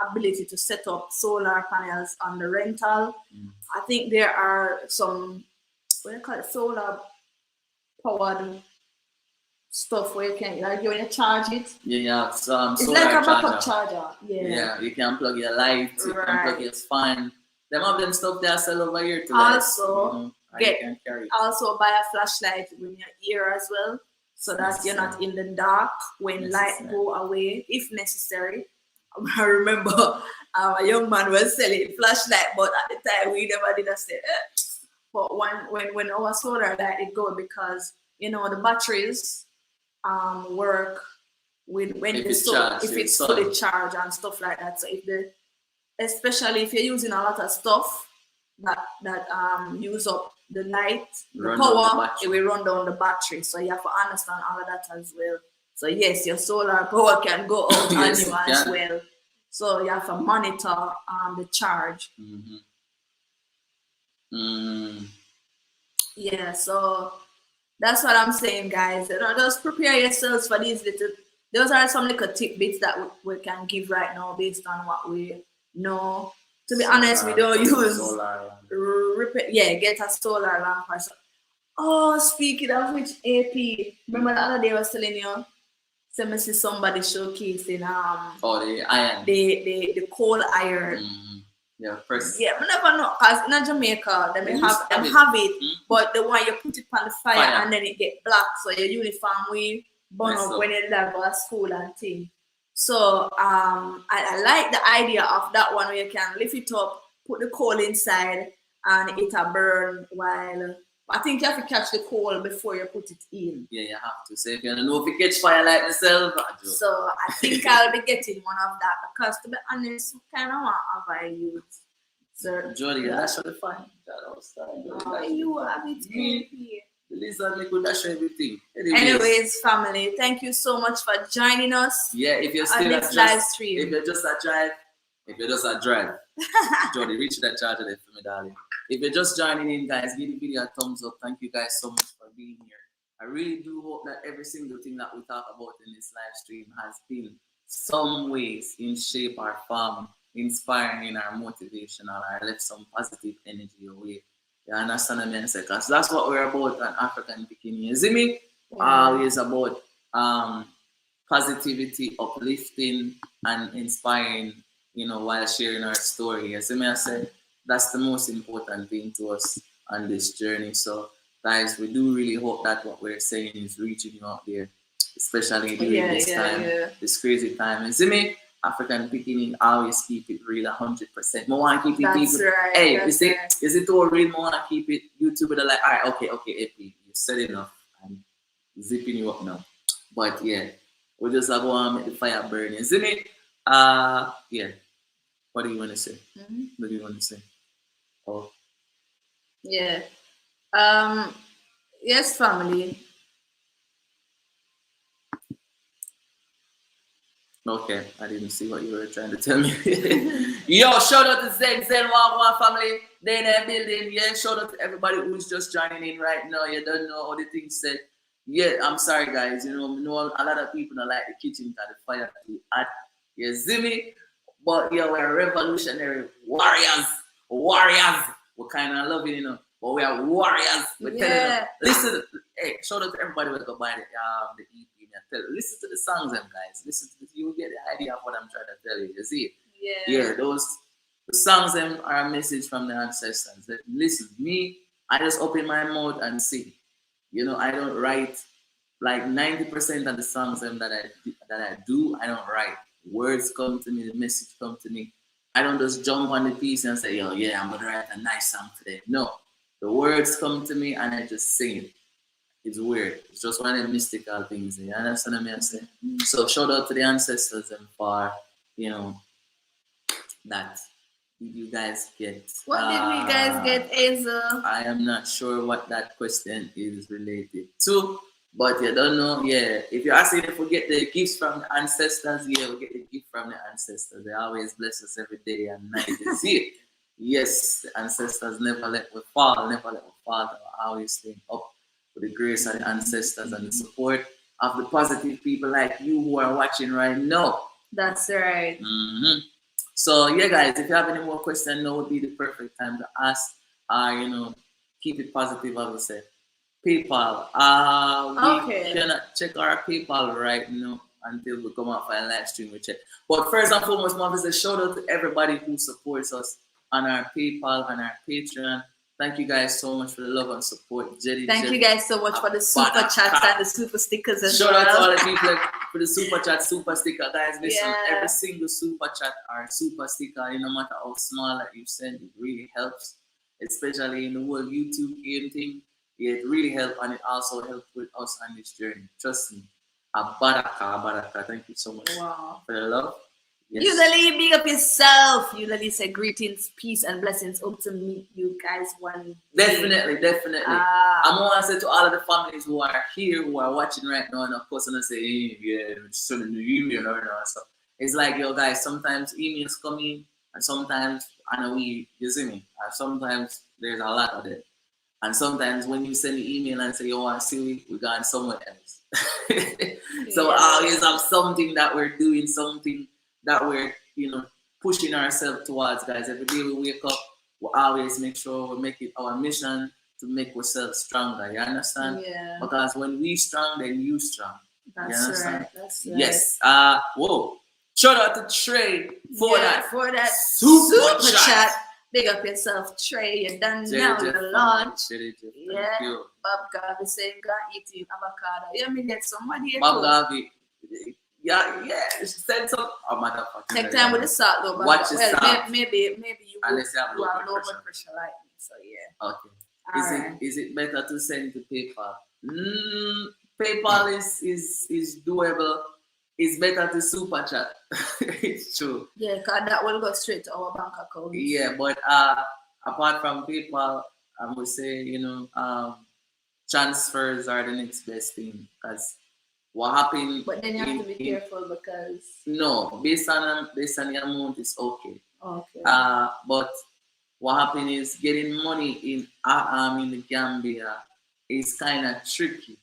ability to set up solar panels on the rental, I think there are some, what do you call it, solar powered stuff where you can, like, when you charge it. Yeah, it's like a backup charger. Yeah, you can plug your lights, you can plug your fan. Them of them stuff they sell over here to also also buy a flashlight when you're here as well, so that you're not in the dark when light go away if necessary. I remember a young man was selling flashlight, but at the time we never did a say. But when our solar light it go, because the batteries work with when if it's fully charged and stuff like that. So especially if you're using a lot of stuff that use up the light, the power, it will run down the battery. So you have to understand all of that as well. So yes, your solar power can go out on you as well. So you have to monitor the charge. Yeah, so that's what I'm saying, guys. Just prepare yourselves for these little. Those are some little tidbits that we can give right now based on what we know. To be honest, we don't use get a solar lamp. Oh, speaking of which, AP, remember the other day I was telling you, me see somebody showcasing the iron, the coal iron. Yeah, first. Yeah, I never know, because in Jamaica they have it, but the one you put it on the fire and then it get black, so your uniform will burn up when you go to school and thing. So I like the idea of that one where you can lift it up, put the coal inside, and it'll burn while. I think you have to catch the coal before you put it in. Yeah, you have to. So if you don't know if you catch fire like myself, so I think I'll be getting one of that, because to be honest, kind of what I use. So Jody, that's really fine. You have it here. Listen, we could dash everything. Anyways, family, thank you so much for joining us. Yeah, if you're still on this live stream. If you're just a drive, Jody, reach that charger there for me, darling. If you're just joining in, guys, give the video a thumbs up. Thank you guys so much for being here. I really do hope that every single thing that we talk about in this live stream has been some ways in shape or form, inspiring in our motivation, or left some positive energy away. You understand what I say? Because that's what we're about on Afrakan Pickiney. You see me? Always about positivity, uplifting, and inspiring, while sharing our story. You see me? I said that's the most important thing to us on this journey. So, guys, we do really hope that what we're saying is reaching you out there, especially during this time, this crazy time. You see me? African Pickiney, always keep it real 100%. I want to keep it That's people. right. Hey, That's is it all real? I want to keep it YouTube. They're like, all right, okay, AP, you said enough. I'm zipping you up now. But yeah, we just have to make the fire burn. Isn't it? Yeah. What do you want to say? What do you want to say? Oh. Yeah. Yes, family. Okay, I didn't see what you were trying to tell me. Yo, shout out to Zen Wagwan family. They in that building. Yeah, shout out to everybody who's just joining in right now. You don't know all the things said. Yeah, I'm sorry guys. You know a lot of people don't like the kitchen got the fire too hot. You see me? But yeah, we're revolutionary warriors. Warriors. We kind of love it, but we are warriors. We're telling them, listen. Hey, shout out to everybody who go buy the EP. Listen to the songs, them guys. Listen to this. You will get the idea of what I'm trying to tell you. You see? Yeah. The songs them are a message from the ancestors. Listen, me, I just open my mouth and sing. I don't write like 90% of the songs them that I do. I don't write. Words come to me. The message come to me. I don't just jump on the piece and say, yo, yeah, I'm gonna write a nice song today. No, the words come to me and I just sing it. It's weird. It's just one of the mystical things. You understand what I'm saying? So shout out to the ancestors and for that you guys get. What did we guys get, Aza? I am not sure what that question is related to, but you don't know. Yeah, if you're asking if we get the gifts from the ancestors, yeah, we get the gift from the ancestors. They always bless us every day and night. You see it? Yes, the ancestors never let us fall, never let us fall. They always staying up. For the grace of the ancestors and the support of the positive people like you who are watching right now. That's right. So yeah, guys, if you have any more questions, now would be the perfect time to ask. Keep it positive, I would say. PayPal. We cannot check our PayPal right now until we come out for a live stream. We check. But first and foremost, Mom, is a shout out to everybody who supports us on our PayPal and our Patreon. Thank you guys so much for the love and support. Thank you guys so much for the super chats and the super stickers as well. Shout out to all the people for the super chat, super sticker. Guys, listen, every single super chat or super sticker, no matter how small that you send, it really helps. Especially in the whole YouTube game thing. Yeah, it really helps and it also helps with us on this journey. Trust me. Abaraka. Thank you so much for the love. Yes. Usually, big up yourself. Usually say greetings, peace, and blessings. Hope to meet you guys one day. Definitely. I'm going to say to all of the families who are here, who are watching right now, and of course, I'm going to say, hey, yeah, sending the email or so. It's like, yo, guys, sometimes emails come in, and sometimes, you see me, and sometimes there's a lot of it. And sometimes when you send the email and say, yo, I see we gone somewhere else. So I always have something that we're doing, something that we're, pushing ourselves towards, guys. Every day we wake up, we always make sure we make it our mission to make ourselves stronger. You understand? Yeah. Because when we strong, then you strong. That's you understand? Right. That's right. Yes. Whoa. Shout out to Trey for that super chat. Big up yourself, Trey. You're done now with the launch. Yeah. Bob Garvey saying, go eating avocado. You may get somebody here. Bob Garvey. Yeah. Send some. Oh, motherfucker. Take time with the salt, though. Watch the salt. Maybe you unless you have low blood pressure like me. So yeah. Okay. Is it better to send to PayPal? PayPal is doable. It's better to super chat. It's true. Yeah, because that will go straight to our bank account. Yeah, but apart from PayPal, I would say transfers are the next best thing because. What happened? But then you have to be careful because based on the amount is okay. Okay. But what happened is getting money in the Gambia is kind of tricky.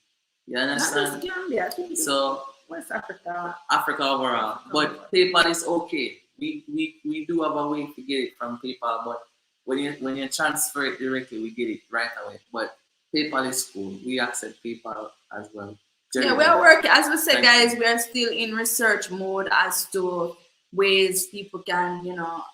You understand? Not just Gambia, I think so. West Africa. Africa overall, but PayPal is okay. We do have a way to get it from PayPal, but when you transfer it directly, we get it right away. But PayPal is cool. We accept PayPal as well. Yeah, we are working. As we said, guys, we are still in research mode as to ways people can,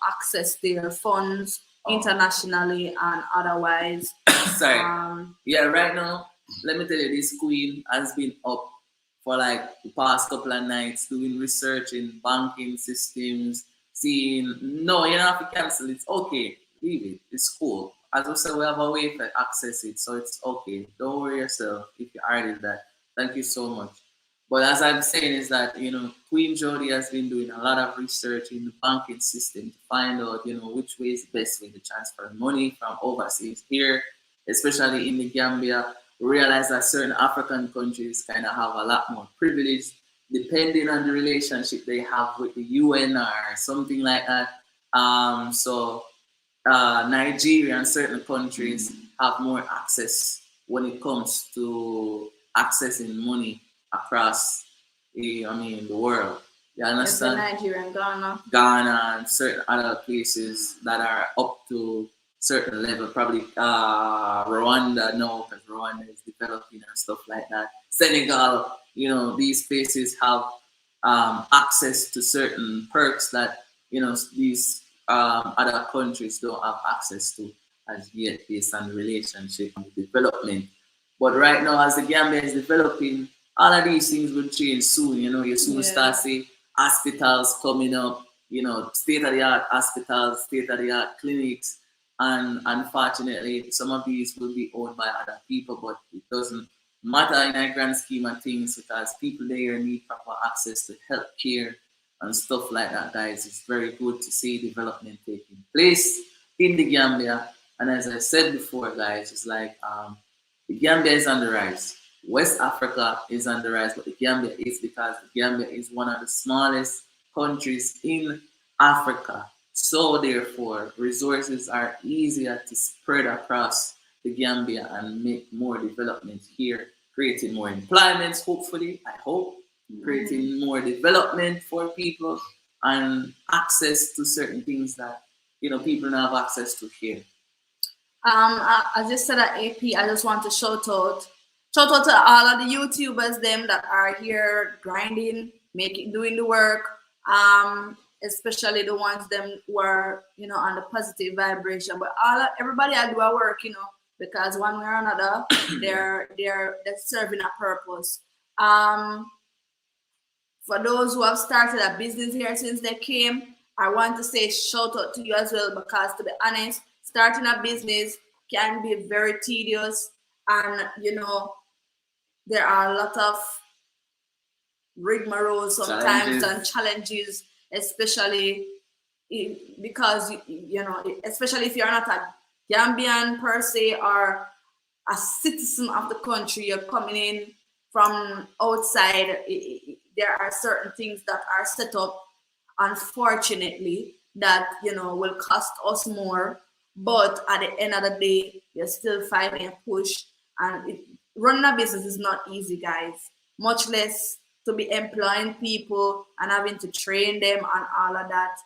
access their funds internationally and otherwise. Sorry. Right now, let me tell you, this queen has been up for like the past couple of nights doing research in banking systems, seeing no, you don't have to cancel. It's okay. Leave it. It's cool. As I said, we have a way to access it, so it's okay. Don't worry yourself if you already did that. Thank you so much. But as I'm saying is that, Queen Jody has been doing a lot of research in the banking system to find out, which way is the best way to transfer money from overseas here, especially in the Gambia. Realize that certain African countries kind of have a lot more privilege depending on the relationship they have with the UN or something like that. So Nigeria and certain countries have more access when it comes to accessing money across the world. You understand? Nigeria and Ghana. Ghana and certain other places that are up to certain level, probably Rwanda now, because Rwanda is developing and stuff like that. Senegal, these places have access to certain perks that these other countries don't have access to as yet based on the relationship and the development. But right now, as the Gambia is developing, all of these things will change soon. You soon start see hospitals coming up, state of the art hospitals, state of the art clinics, and unfortunately, some of these will be owned by other people, but it doesn't matter in a grand scheme of things because people there need proper access to health care and stuff like that, guys. It's very good to see development taking place in the Gambia. And as I said before, guys, it's like the Gambia is on the rise. West Africa is on the rise, but the Gambia is because the Gambia is one of the smallest countries in Africa. So therefore, resources are easier to spread across the Gambia and make more development here, creating more employment, hopefully, I hope, creating more development for people and access to certain things that people don't have access to here. I just said at AP, I just want to shout out to all of the YouTubers them that are here grinding, doing the work. Especially the ones them who are on the positive vibration. But everybody I do a work, because one way or another they're serving a purpose. For those who have started a business here since they came, I want to say shout out to you as well, because to be honest, starting a business can be very tedious, and there are a lot of rigmarole sometimes and challenges, especially because especially if you're not a Gambian per se or a citizen of the country, you're coming in from outside. There are certain things that are set up, unfortunately, that will cost us more. But at the end of the day, you're still fighting a push, and running a business is not easy, guys. Much less to be employing people and having to train them and all of that,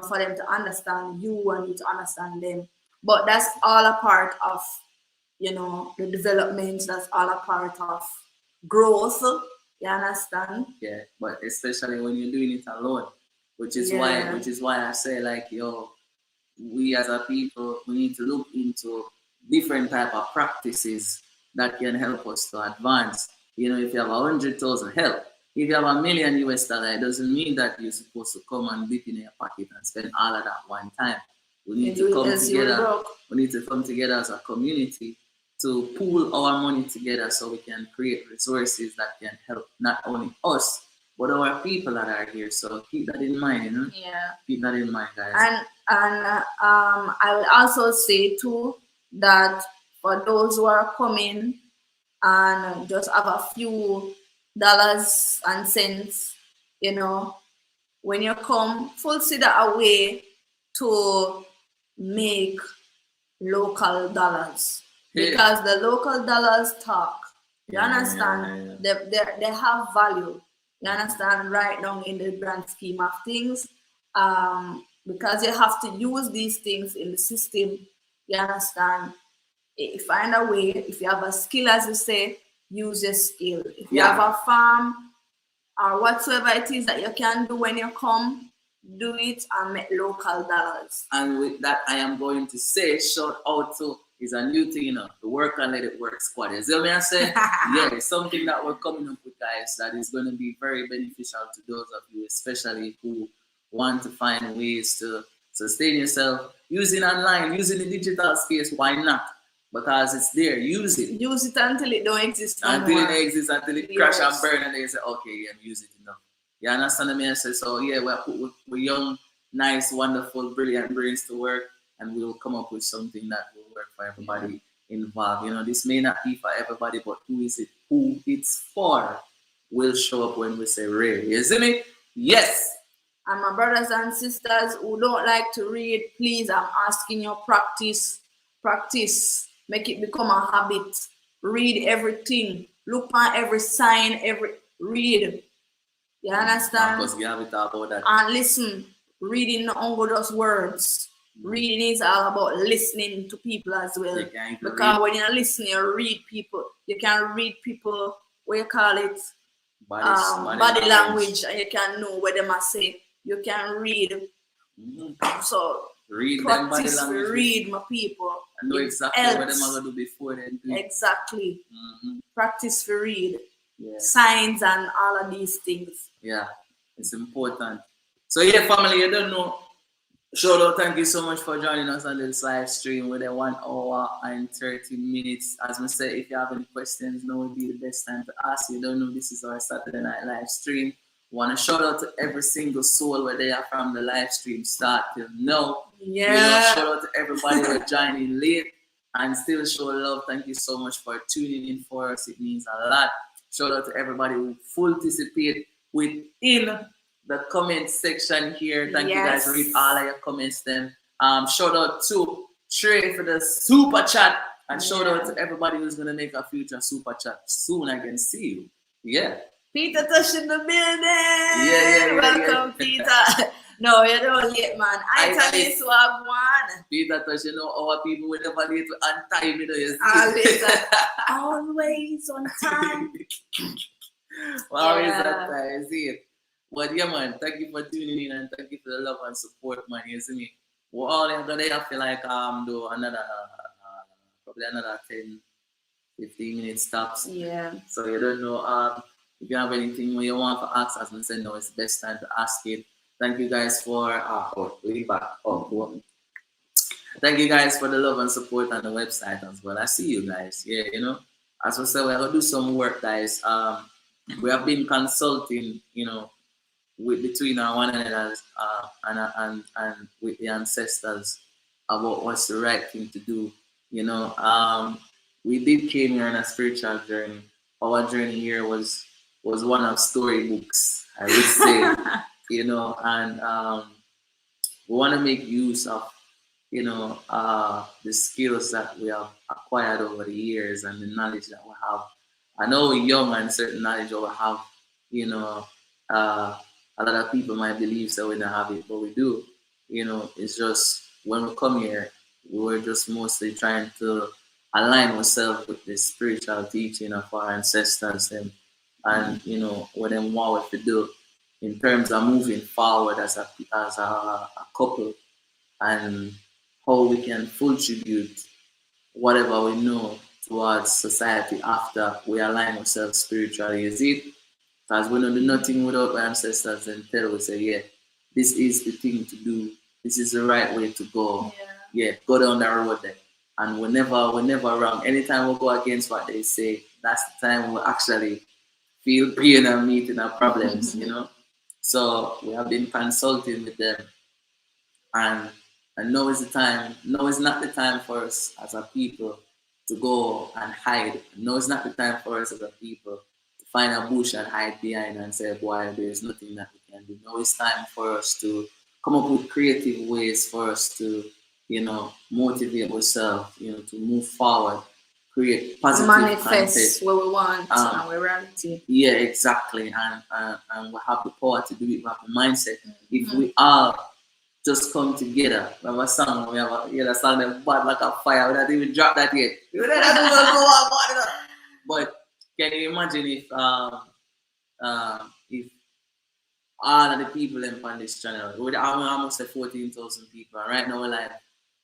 for them to understand you and you to understand them. But that's all a part of, the development. That's all a part of growth. You understand? Yeah, but especially when you're doing it alone, which is why I say like, we as a people, we need to look into different type of practices that can help us to advance. If you have 100,000, help. If you have $1 million US, it doesn't mean that you're supposed to come and dip in your pocket and spend all of that one time. We need to come together. We need to come together as a community to pool our money together so we can create resources that can help not only us but our people that are here. So keep that in mind, Yeah. Keep that in mind, guys. And I will also say too that for those who are coming and just have a few dollars and cents, when you come, consider a way to make local dollars, because the local dollars talk. You understand? They have value. You understand? Right now in the grand scheme of things, because you have to use these things in the system. You understand? Find a way. If you have a skill, as you say, use your skill. If you have a farm or whatsoever it is that you can do when you come, do it and make local dollars. And with that, I am going to say shout out to It's a new thing, you know. The work and let it work squad. You see what I say? Yeah, it's something that we're coming up with, guys, that is going to be very beneficial to those of you, especially who want to find ways to sustain yourself using online, using the digital space. Why not? Because it's there. Use it. Use it until it don't exist until it exists, until it crash and burn, and they say, okay, yeah, use it enough. You understand what I mean? So yeah, we're young, nice, wonderful, brilliant brains to work, and we'll come up with something that will work for everybody involved. You know, this may not be for everybody, but who is it? Who it's for will show up when we say rare. You see me? Yes. And my brothers and sisters who don't like to read, please, I'm asking you, practice. Make it become a habit. Read everything. Look at every sign, read. You understand? Because we have it about that. And listen, reading not only those words. Reading is all about listening to people as well. Because when you're listening, you read people. You can read people, what you call it? Body language, and you can know what they must say. You can read. So read practice them body language. Read my people. And know exactly what them are gonna do before then. Exactly. Practice to read. Yeah. Signs and all of these things. Yeah, it's important. So yeah, family, you don't know. Shout out, thank you so much for joining us on this live stream with a 1 hour and 30 minutes. As I said, if you have any questions, now would be the best time to ask. You don't know, this is our Saturday night live stream. Want to shout out to every single soul where they are from the live stream start till now. Yeah. You know, shout out to everybody who are joining late and still show love. Thank you so much for tuning in for us. It means a lot. Shout out to everybody who full participate within the comment section here. Thank you guys. Read all of your comments then. Shout out to Trey for the super chat. And shout out to everybody who's gonna make a future super chat soon. I can see you. Yeah. Peter Tush in the building. Yeah. Welcome, Peter. No, you're not late, man. I tell you, swag one. Peter Tush, you know, our people will never late on time, you know. Always on time. Always on time, see it. But yeah, man, thank you for tuning in and thank you for the love and support, man. You see me? We're all gonna have to like do another probably another 10, 15 minute stops. Yeah. So you don't know if you have anything you want to ask, as I said, no, it's the best time to ask it. Thank you guys for thank you guys for the love and support on the website as well. I see you guys. Yeah, you know, as I said, we're gonna do some work, guys. We have been consulting, you know, between our one another and with the ancestors about what's the right thing to do. You know, we did came here on a spiritual journey. Our journey here was one of storybooks, I would say. You know, and we want to make use of, you know, the skills that we have acquired over the years and the knowledge that we have. I know we're young and certain knowledge that we have, you know, a lot of people might believe that we don't have it, but we do. You know, it's just when we come here, we were just mostly trying to align ourselves with the spiritual teaching of our ancestors and you know, what them want to do in terms of moving forward as a couple and how we can contribute whatever we know towards society after we align ourselves spiritually. Is it? Because we don't do nothing without our ancestors until we say, yeah, this is the thing to do. This is the right way to go. Yeah, go down that road there. And we're never wrong. Anytime we go against what they say, that's the time we actually feel pain and meeting our problems, you know. So we have been consulting with them, and now is the time. Now is not the time for us as a people to go and hide. Now is not the time for us as a people to find a bush and hide behind and say, boy, there's nothing that we can do. Now it's time for us to come up with creative ways for us to, you know, motivate ourselves, you know, to move forward, create positive manifest what we want and we reality. Yeah, exactly. And we have the power to do it. We have the mindset. If we all just come together, we have a song, a song that bad like a fire. We don't even drop that yet. But can you imagine if all of the people on this channel, we almost 14,000 people, and right now we're like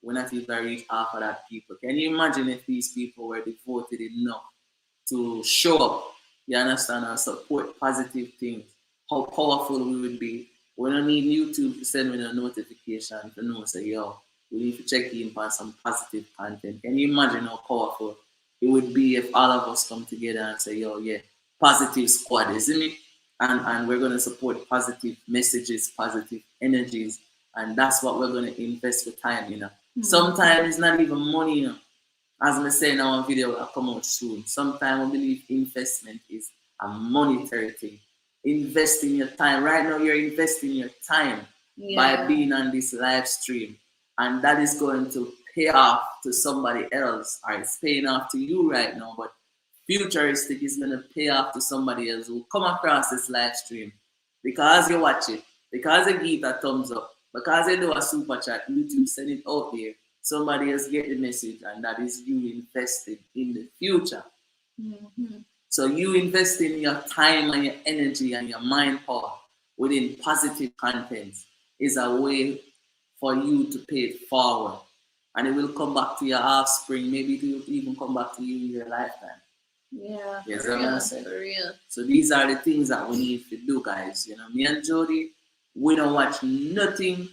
we're not even going to reach half of that people. Can you imagine if these people were devoted enough to show up, you understand, and support positive things, how powerful we would be. We don't need YouTube to send me a notification to know, say, yo, we need to check in for some positive content. Can you imagine how powerful it would be if all of us come together and say, yo, yeah, positive squad, isn't it? And we're going to support positive messages, positive energies, and that's what we're going to invest the time, you know. Sometimes it's not even money, you know. As I say in our video will come out soon. Sometimes I believe investment is a monetary thing. Investing your time. Right now you're investing your time by being on this live stream. And that is going to pay off to somebody else. Or it's paying off to you right now, but futuristic is going to pay off to somebody else who come across this live stream. Because you watch it, because they give a thumbs up, because they do a super chat, YouTube send it out there. Somebody else get the message, and that is you investing in the future. So you invest in your time and your energy and your mind power within positive content is a way for you to pay it forward. And it will come back to your offspring. Maybe it will even come back to you in your lifetime. Yeah, yes, for real. So these are the things that we need to do, guys. You know, me and Jody, we don't watch nothing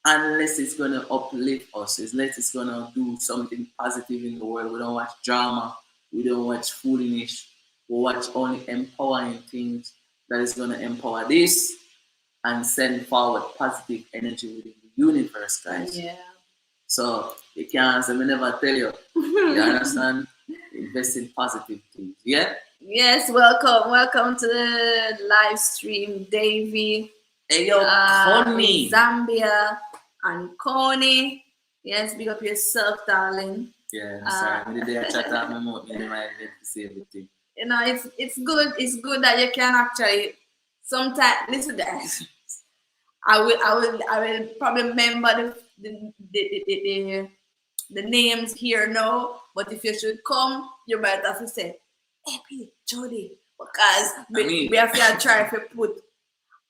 unless it's gonna uplift us, unless it's gonna do something positive in the world. We don't watch drama, we don't watch foolishness, we watch only empowering things that is gonna empower this and send forward positive energy within the universe, guys. Yeah. So you can't say me never tell you. You understand? Invest in positive things. Yeah? Yes, welcome to the live stream, Davey. Hey yo, Connie. Zambia and Connie. Yes, big up yourself, darling. Yeah, I'm sorry. I did chat out my mouth and I to say everything. You know, it's good that you can actually sometimes listen to that. I will probably remember the names here now, but if you should come, you might have to say, hey, Jody, because we have to try to put,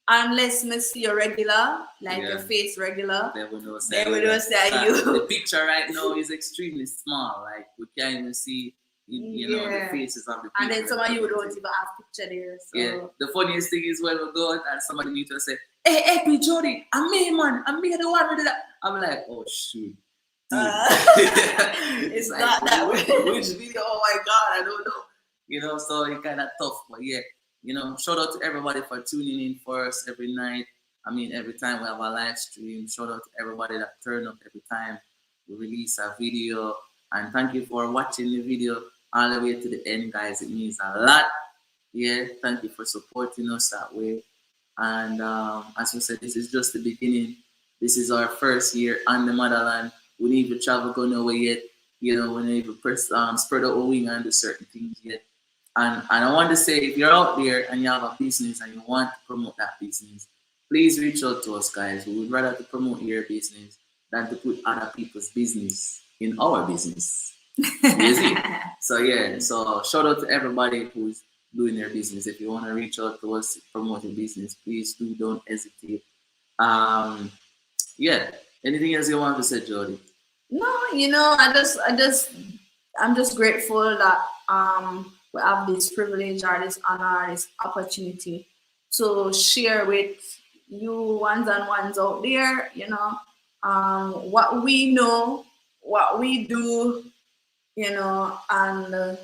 unless me see you regular, like your face regular, they will know say you. The picture right now is extremely small, like we can't even see you know the faces of the people. And then some of you don't even have picture there. So. Yeah. The funniest thing is when we go out and somebody needs to say, hey, Jody, I'm me, man. I'm me the one with that. I'm like, oh shoot. It's like, not that way. Which video? Oh my god, I don't know. You know, so it's kind of tough, but yeah, you know, shout out to everybody for tuning in for us every night. I mean, every time we have a live stream. Shout out to everybody that turn up every time we release a video. And thank you for watching the video all the way to the end, guys. It means a lot. Yeah, thank you for supporting us that way. And as we said, this is just the beginning. This is our first year on the motherland. We need to travel go nowhere yet. You know, we need to spread out our wing and do certain things yet. And I want to say, if you're out there and you have a business and you want to promote that business, please reach out to us, guys. We would rather to promote your business than to put other people's business in our business. You see? So yeah, so shout out to everybody who's doing their business. If you want to reach out to us, promote your business, please don't hesitate. Yeah. Anything else you want to say, Jody? No, you know, I'm just grateful that we have this privilege or this honor, this opportunity to share with you ones and ones out there, you know, what we know, what we do, you know, and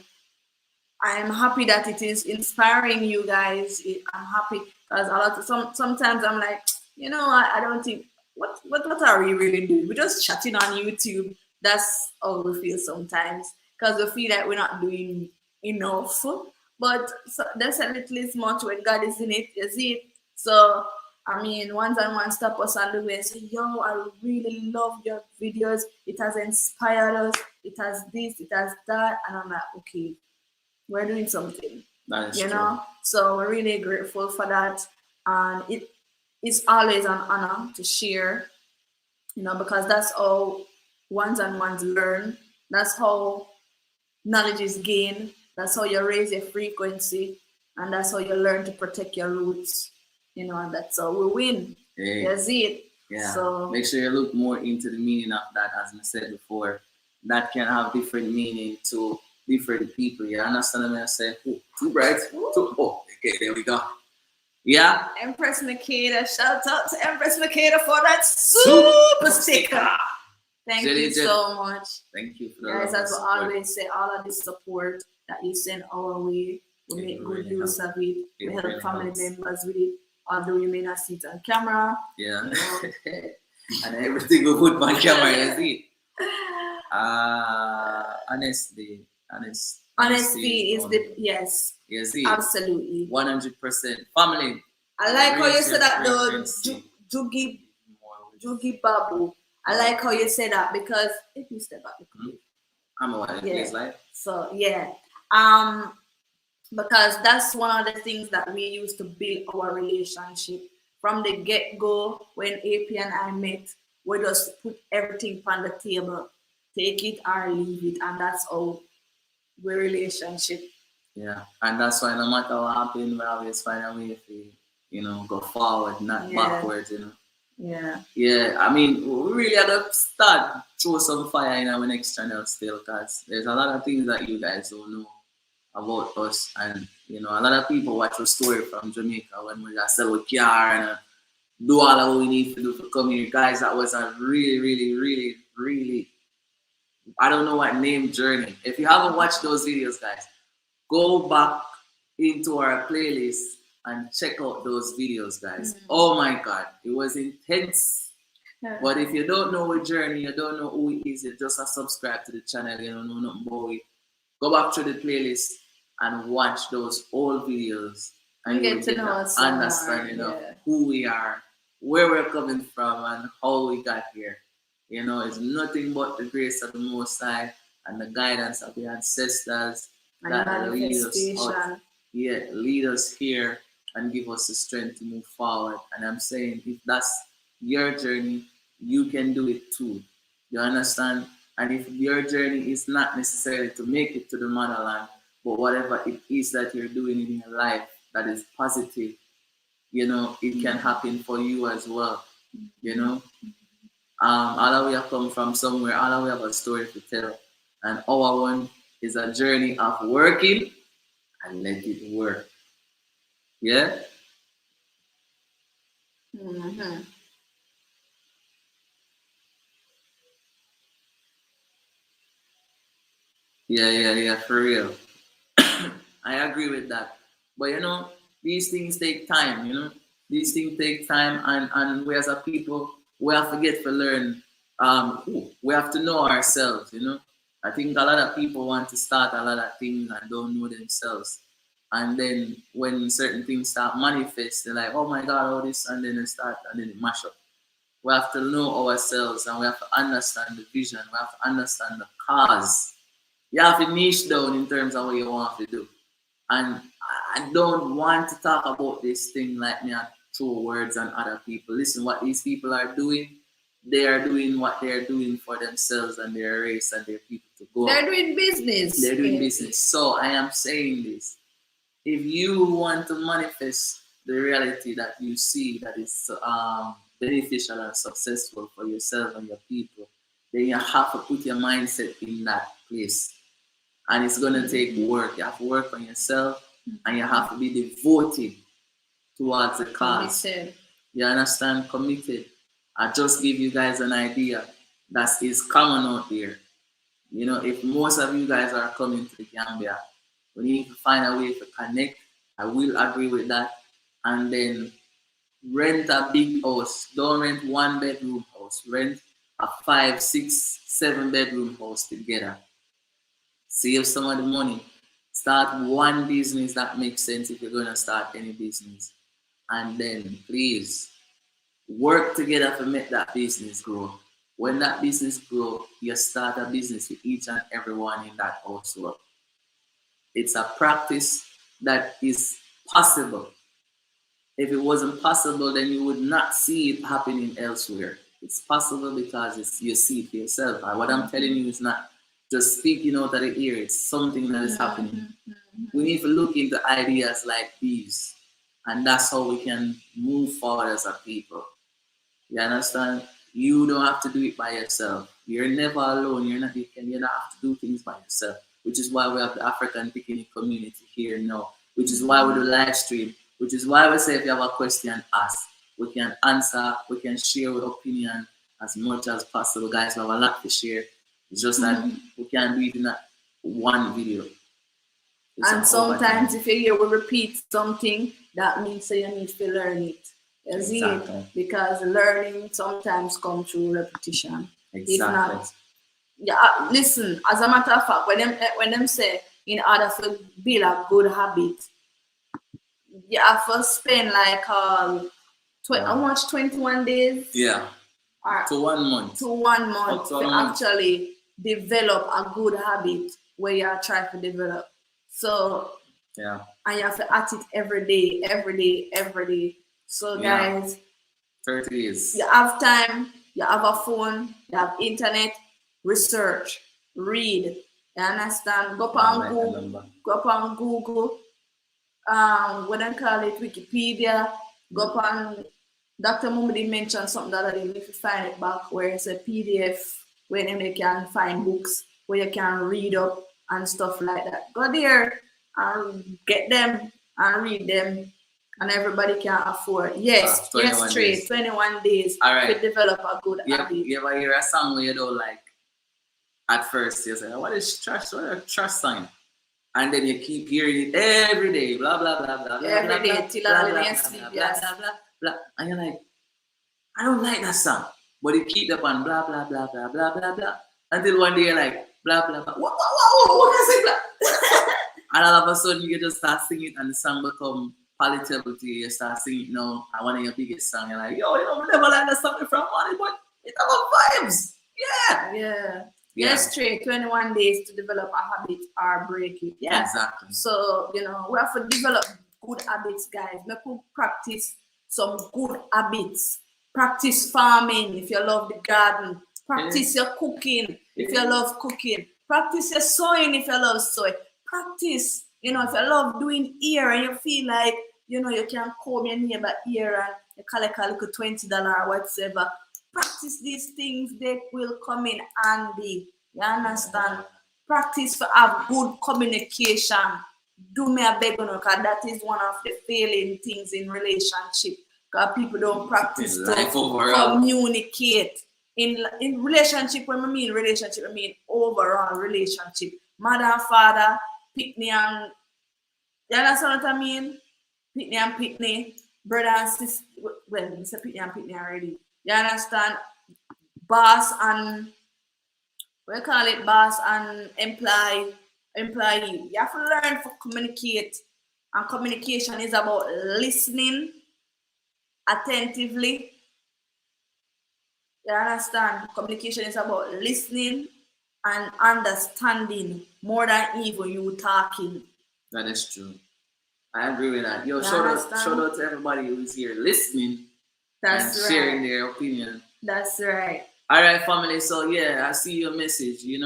I'm happy that it is inspiring you guys. I'm happy because sometimes I'm like, you know, I don't think what are we really doing? We're just chatting on YouTube. That's how we feel sometimes because we feel like we're not doing enough. But so definitely much when God is in it, you see it. So I mean, ones and one stop us on the way and say, yo, I really love your videos. It has inspired us. It has this, it has that. And I'm like, okay, we're doing something. That is you true. know? So we're really grateful for that. And it is always an honor to share, you know, because that's how ones and ones learn. That's how knowledge is gained. That's how you raise your frequency. And that's how you learn to protect your roots. You know, and that's how we win. Hey. You see it. Yeah. So make sure you look more into the meaning of that, as I said before. That can have different meaning to different people. You understand what I say? Too bright. Oh, okay, there we go. Yeah. Empress Makeda, shout out to Empress Makeda for that super sticker. Thank you so much. Thank you for the guys. As we always say, all of the support that you send our way, we make good use of it. We help family members with it, although you may not see it on camera. Yeah. And everything we put on camera, you see. Honesty is the yes. You see. Absolutely. 100% family. I like how you said that though, Jugi Babu. I like how you said that because if you step back, I'm aware. Yeah. So yeah, because that's one of the things that we use to build our relationship from the get go. When AP and I met, we just put everything on the table, take it or leave it, and that's how we relationship. Yeah, and that's why no matter what happens, we always find a way to, go forward, not backwards, Yeah. Yeah, I mean, we really have to start throw some fire in our next channel still, because there's a lot of things that you guys don't know about us, and a lot of people watch a story from Jamaica when we got sell a car and do all of what we need to do to come here. Guys, that was a really, really, really, really, I don't know what name journey. If you haven't watched those videos, guys, go back into our playlist and check out those videos, guys. Oh my God, it was intense. But if you don't know a journey, you don't know who it is, you just subscribe to the channel, you don't know nothing about it. Go back to the playlist and watch those old videos, and you get to know an understanding of who we are, where we're coming from, and how we got here. It's nothing but the grace of the Most High and the guidance of the ancestors that lead us out. Yeah, lead us here and give us the strength to move forward. And I'm saying, if that's your journey, you can do it too. You understand? And if your journey is not necessarily to make it to the motherland, but whatever it is that you're doing in your life that is positive, it can happen for you as well. All of we have come from somewhere, all of we have a story to tell. And our one is a journey of working and let it work. Yeah? Mm-hmm. Yeah, for real. I agree with that. But these things take time, These things take time, and we as a people, we have to get to learn. We have to know ourselves, I think a lot of people want to start a lot of things and don't know themselves. And then when certain things start manifest, they're like, oh my God, all this, and then it mash up. We have to know ourselves, and we have to understand the vision. We have to understand the cause. You have to niche down in terms of what you want to do. And I don't want to talk about this thing like me and throw words on other people. Listen, what these people are doing, they are doing what they're doing for themselves and their race and their people to go. They're doing business. They're doing business. So I am saying this. If you want to manifest the reality that you see that is beneficial and successful for yourself and your people, then you have to put your mindset in that place. And it's going to take work. You have to work on yourself, and you have to be devoted towards the cause. Committed. You understand? Committed. I just give you guys an idea that is common out there. If most of you guys are coming to the Gambia, we need to find a way to connect. I will agree with that. And then rent a big house. Don't rent 1-bedroom house. Rent a 5, 6, 7-bedroom house together. Save some of the money. Start one business that makes sense if you're going to start any business. And then please work together to make that business grow. When that business grows, you start a business with each and everyone in that household. It's a practice that is possible. If it wasn't possible, then you would not see it happening elsewhere. It's possible because you see it for yourself. And what I'm telling you is not just speaking out of the ear. It's something that is happening. We need to look into ideas like these. And that's how we can move forward as a people. You understand? You don't have to do it by yourself. You're never alone. You don't have to do things by yourself. Which is why we have the Afrakan Pickiney community here now. Which is why we do live stream. Which is why we say if you have a question, ask. We can answer. We can share our opinion as much as possible. Guys, we have a lot to share. It's just that we can't do it in one video. And sometimes if you hear we repeat something, that means so you need to learn it. You see it? Because learning sometimes comes through repetition. Exactly. If not, yeah, listen, as a matter of fact, when them say in order to build a good habit, you have to spend like how much 21 days? Yeah. Or to 1 month. To 1 month to actually develop a good habit where you are trying to develop. So yeah. And you have to act it every day. So guys, 30 days. You have time, you have a phone, you have internet, research, read. You understand? Go up on Google, what I call it, Wikipedia. Go up on Dr. Mumudi mentioned something that I if you find it back where it's a PDF where you can find books where you can read up and stuff like that. Go there and get them and read them, and everybody can afford. Yes, 21 days to develop a good habit. You ever hear a song where you don't like? At first, you say, "What is trash? What a trash song?" And then you keep hearing it every day, blah blah blah blah blah. Every day till you sleep, blah, and you're like, I don't like that song, but you keep up on blah blah blah blah blah blah blah until one day you're like blah blah blah. What is it? And all of a sudden you just start singing and the song become palatable to you. You start singing now, and one of your biggest songs, you're like, yo, you know, never like that song from money, but it's about vibes. Yeah. Yes, straight 21 days to develop a habit or break it. Yeah, exactly. So we have to develop good habits, guys. We could practice some good habits. Practice farming if you love the garden. Practice your cooking if you love cooking. Practice your sewing if you love sewing. Practice, if you love doing hair and you feel like, you can comb your neighbor ear and you collect a little $20 or whatever. Practice these things, they will come in handy. You understand? Practice to have good communication. Do me a beg, because that is one of the failing things in relationship. Because people don't practice to communicate. In relationship, when I mean relationship, I mean overall relationship. Mother and father, Pickiney and, you understand what I mean? Pickiney and Pickiney, brother and sister. Well, it's a Pickiney and Pickiney already. You understand? Boss and, boss and employee. You have to learn to communicate. And communication is about listening attentively. You understand? Communication is about listening and understanding more than even you talking. That is true. I agree with that. Yo, shout out to everybody who's here listening. That's and sharing their opinion. That's right. All right, family. So yeah, I see your message. You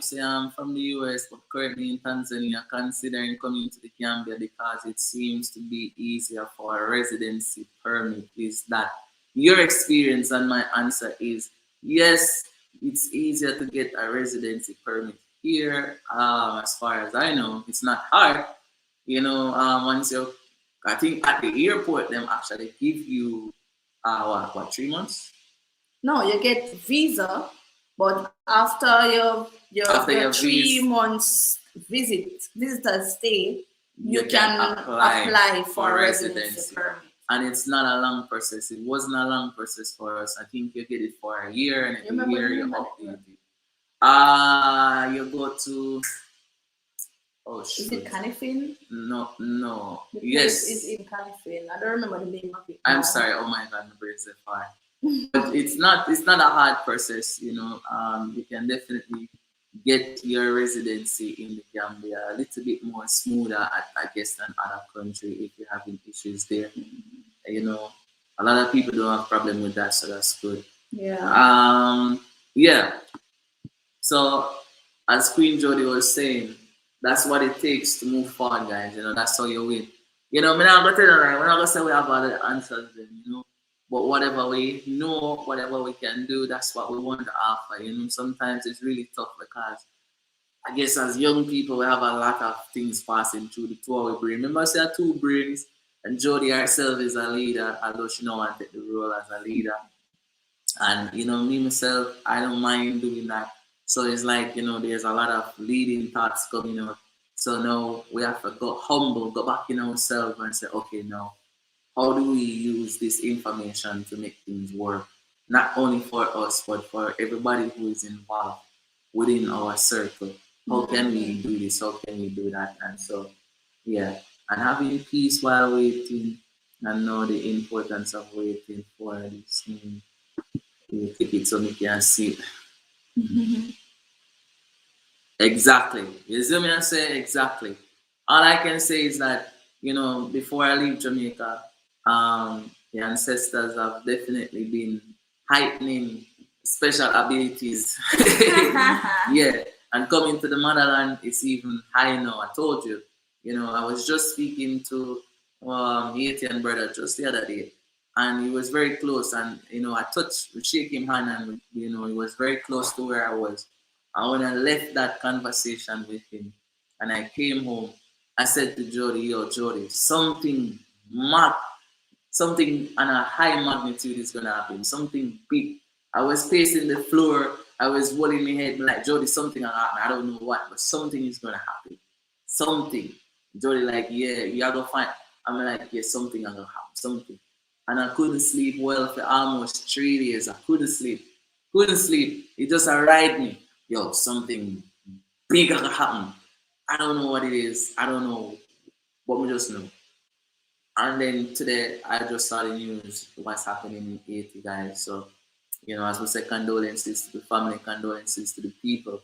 say I'm from the US, but currently in Tanzania, considering coming to the Gambia because it seems to be easier for a residency permit. Is that your experience? And my answer is yes. It's easier to get a residency permit here. As far as I know, it's not hard. Once I think at the airport, them actually give you. What 3 months? No, you get visa, but after your 3 months visitor stay, you can apply for residency permit. And it's not a long process. It wasn't a long process for us. I think you get it for a year, and every year you update it. You go to. Oh, is it Canifin? No. Yes. It's in Canifin. I don't remember the name of it. I'm sorry. Oh my God, my brain's so far. But it's not a hard process. You can definitely get your residency in the Gambia a little bit more smoother, I guess, than other countries if you're having issues there. A lot of people don't have problem with that, so that's good. Yeah. Yeah. So as Queen Jody was saying, that's what it takes to move forward, guys. That's how you win. I'm not going to tell you, we're not going to say we have all the answers then, But whatever we know, whatever we can do, that's what we want to offer. Sometimes it's really tough because I guess as young people, we have a lot of things passing through the two our brain. Remember, I said two brains, and Jody herself is a leader, although she don't want to take the role as a leader. And me myself, I don't mind doing that. So it's like there's a lot of leading thoughts coming out. So now we have to go humble, go back in ourselves and say, okay, now how do we use this information to make things work? Not only for us, but for everybody who is involved within our circle. How can we do this? How can we do that? And so, yeah, and having peace while waiting, and know the importance of waiting for this ticket so we can see. Exactly. You see me? I say exactly. All I can say is that before I leave Jamaica, the ancestors have definitely been heightening special abilities. Yeah, and coming to the motherland, it's even high now. I told you. I was just speaking to Haitian brother just the other day, and he was very close. And I shake him hand, and he was very close to where I was. And when I left that conversation with him, and I came home, I said to Jody, "Yo, Jody, something on a high magnitude is gonna happen. Something big." I was pacing the floor. I was holding my head like, "Jody, something gonna happen. I don't know what, but something is gonna happen. Something." Jody like, "Yeah, you are gonna find." I'm like, "Yeah, something gonna happen. Something." And I couldn't sleep well for almost 3 days. I couldn't sleep. Couldn't sleep. It just arrived me. Yo, something big gonna happen. I don't know what it is. I don't know, but we just know. And then today, I just saw the news, what's happening in Haiti, guys. So, as we say, condolences to the family, condolences to the people.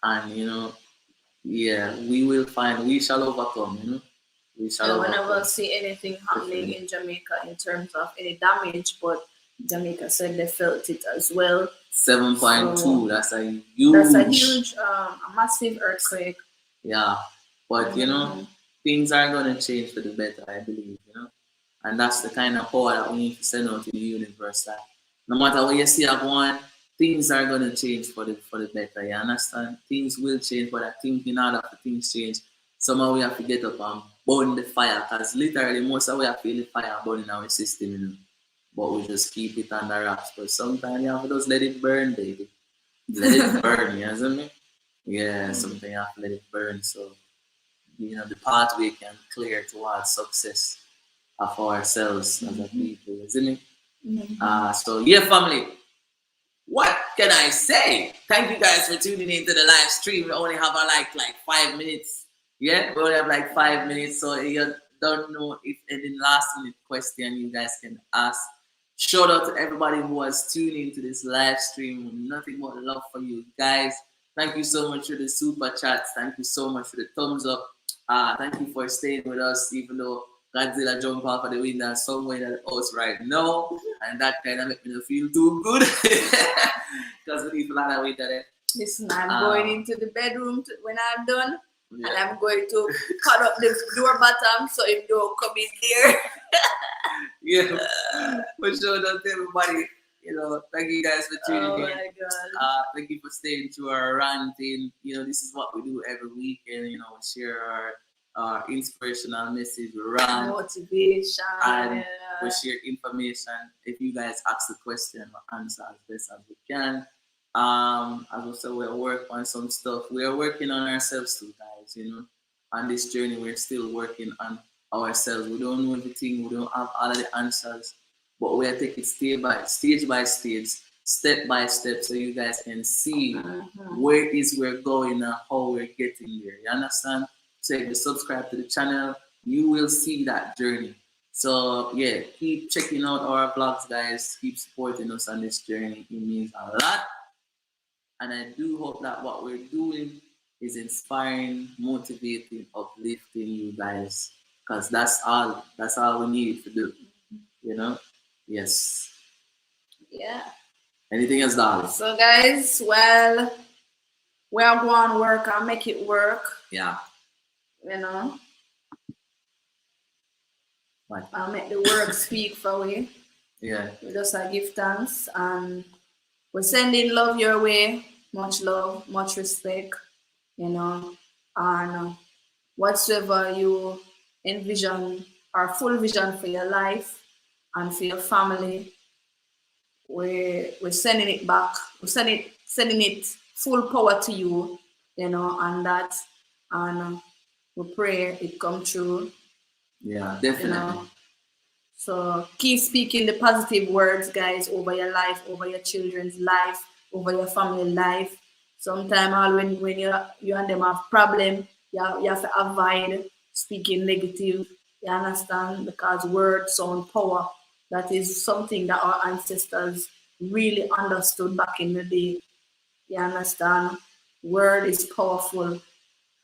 And, yeah, we shall overcome. We shall I overcome. never see anything happening in Jamaica in terms of any damage, but Jamaica said they felt it as well. 7.2, So, that's a massive earthquake. Yeah, but things are gonna change for the better, I believe. And that's the kind of power that we need to send out to the universe. That no matter what you see going, things are gonna change for the better. You understand? Things will change, but I think in order for things change, somehow we have to get up and burn the fire. Because literally, most of we have feel the fire burning in our system. But we just keep it under wraps. But sometimes you have to just let it burn, baby. Let it burn. You know what I mean? Yeah, something you have to let it burn. So the pathway can clear towards success of ourselves as a people, isn't it? So yeah, family, what can I say? Thank you guys for tuning into the live stream. We only have like 5 minutes. Yeah, we only have like 5 minutes, so you don't know if any last minute question you guys can ask. Shout out to everybody who was tuning into this live stream. Nothing but love for you guys. Thank you so much for the super chats. Thank you so much for the thumbs up. Thank you for staying with us, even though Godzilla jumped off of the window somewhere in the house right now, and that kind of make me feel too good because we need a lot of weight there. Listen, I'm going into the bedroom when I'm done, and I'm going to cut up the door bottom so it don't come in there. Yeah, for sure. Don't everybody. Thank you guys for tuning in. My God. Thank you for staying to our ranting. This is what we do every weekend. We share our inspirational message, rant, motivation, and we share information. If you guys ask the question, we answer as best as we can. As I said, we're working on some stuff. We are working on ourselves too, guys. On this journey, we're still working on ourselves. We don't know everything. We don't have all of the answers, but we are taking stage by stage, step by step, so you guys can see where we're going and how we're getting there. You understand? So if you subscribe to the channel, you will see that journey. So yeah, keep checking out our vlogs, guys. Keep supporting us on this journey. It means a lot. And I do hope that what we're doing is inspiring, motivating, uplifting you guys. Because that's all we need to do. Yes. Yeah. Anything else, darling? So guys, well, we are going to work and make it work. Yeah. I'll make the work speak for we. Yeah. We just give thanks, and we're sending love your way. Much love, much respect, and whatsoever you envision or full vision for your life and for your family, we're sending it back. We're sending it full power to you, and that, and we pray it come true. Yeah, definitely. So keep speaking the positive words, guys, over your life, over your children's life, over your family life. Sometimes when you and them have problem, you have to avoid speaking negative. You understand? Because words sound power. That is something that our ancestors really understood back in the day. You understand? Word is powerful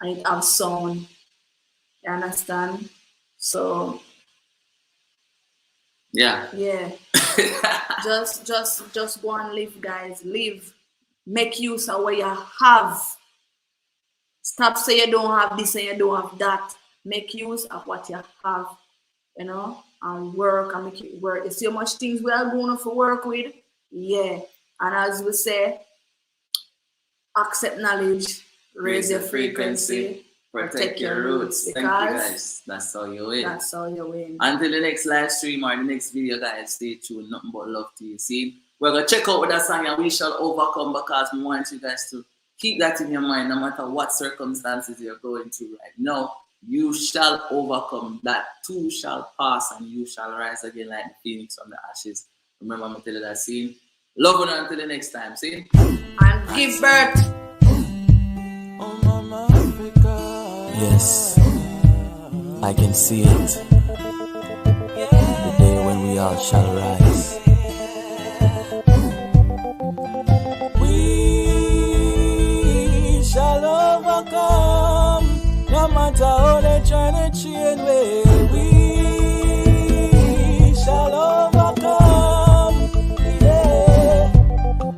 and it has sound. You understand? So yeah. just go and live, guys. Live. Make use of what you have. Stop saying you don't have this and you don't have that. Make use of what you have, and work and make it work. You see how much things we are going to work with? Yeah. And as we say, accept knowledge, raise your frequency, protect your roots. Thank you, guys. That's how you win. That's how you win. Until the next live stream or the next video, guys, stay tuned. Nothing but love to you. See, we're going to check out with that song and we shall overcome, because we want you guys to keep that in your mind no matter what circumstances you're going through right now. You shall overcome. That too shall pass and you shall rise again like the phoenix from the ashes. Remember, I'm going to tell you that scene. Love you until the next time. See? And give birth. Oh, Mama Africa. Yes, I can see it. The day when we all shall rise. We shall overcome. No matter how they try to chain way. We shall overcome. Yeah.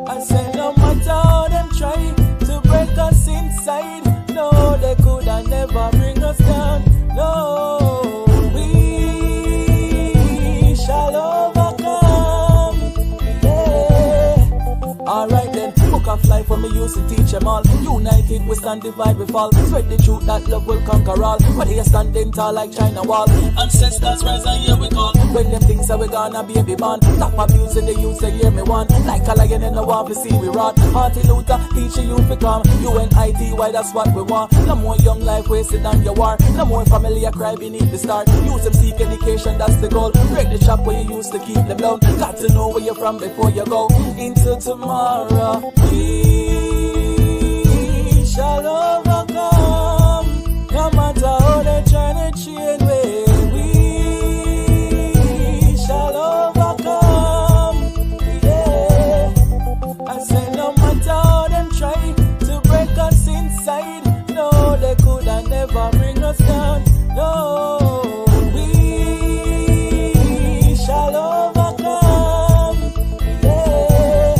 I say no matter how them try to break us inside, no, they could have never bring us down. No, we shall overcome. Yeah. Alright then, book a fly for me used to teach them all. United we stand, divide we fall. Spread the truth that love will conquer all. But they standing tall like China wall. Ancestors rise and here we call. When them things are we gonna baby born. Stop abusing the youth, they hear me one. Like a lion in the war, we see we rot. Martin Luther, teach you to come. UNIT, why that's what we want. No more young life wasted on your war. No more family a cry beneath the start. Use them seek education, that's the goal. Break the chop where you used to keep them down. Got to know where you're from before you go into tomorrow. We shall overcome. No matter how they try to chain way. We shall overcome. Yeah. I say no matter how them try to break us inside, no, they could have never bring us down. No, we shall overcome. Yeah.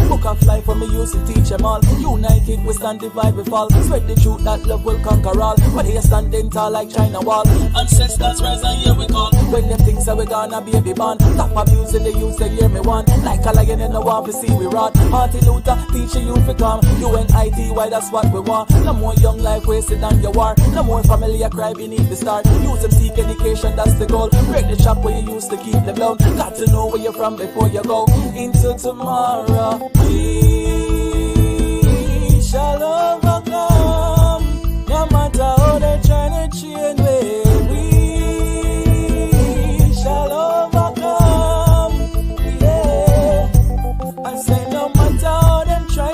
Book a fly for me used to teach them all. United we stand, divide we fall. Spread the truth that love will conquer all. But they standing tall like China wall. Ancestors rise and here we call. When them things are we gonna baby born. Stop abusing the youth, they hear me one. Like a lion in the war, we see we rot. Martin Luther, teach you to come. UNIT, why that's what we want. No more young life wasted on your war. No more family a cry beneath the start. Use them seek education, that's the goal. Break the chop where you used to keep them down. Got to know where you're from before you go into tomorrow. We shall overcome. No matter how they try to chain way. We shall overcome. Yeah. I say no matter how them try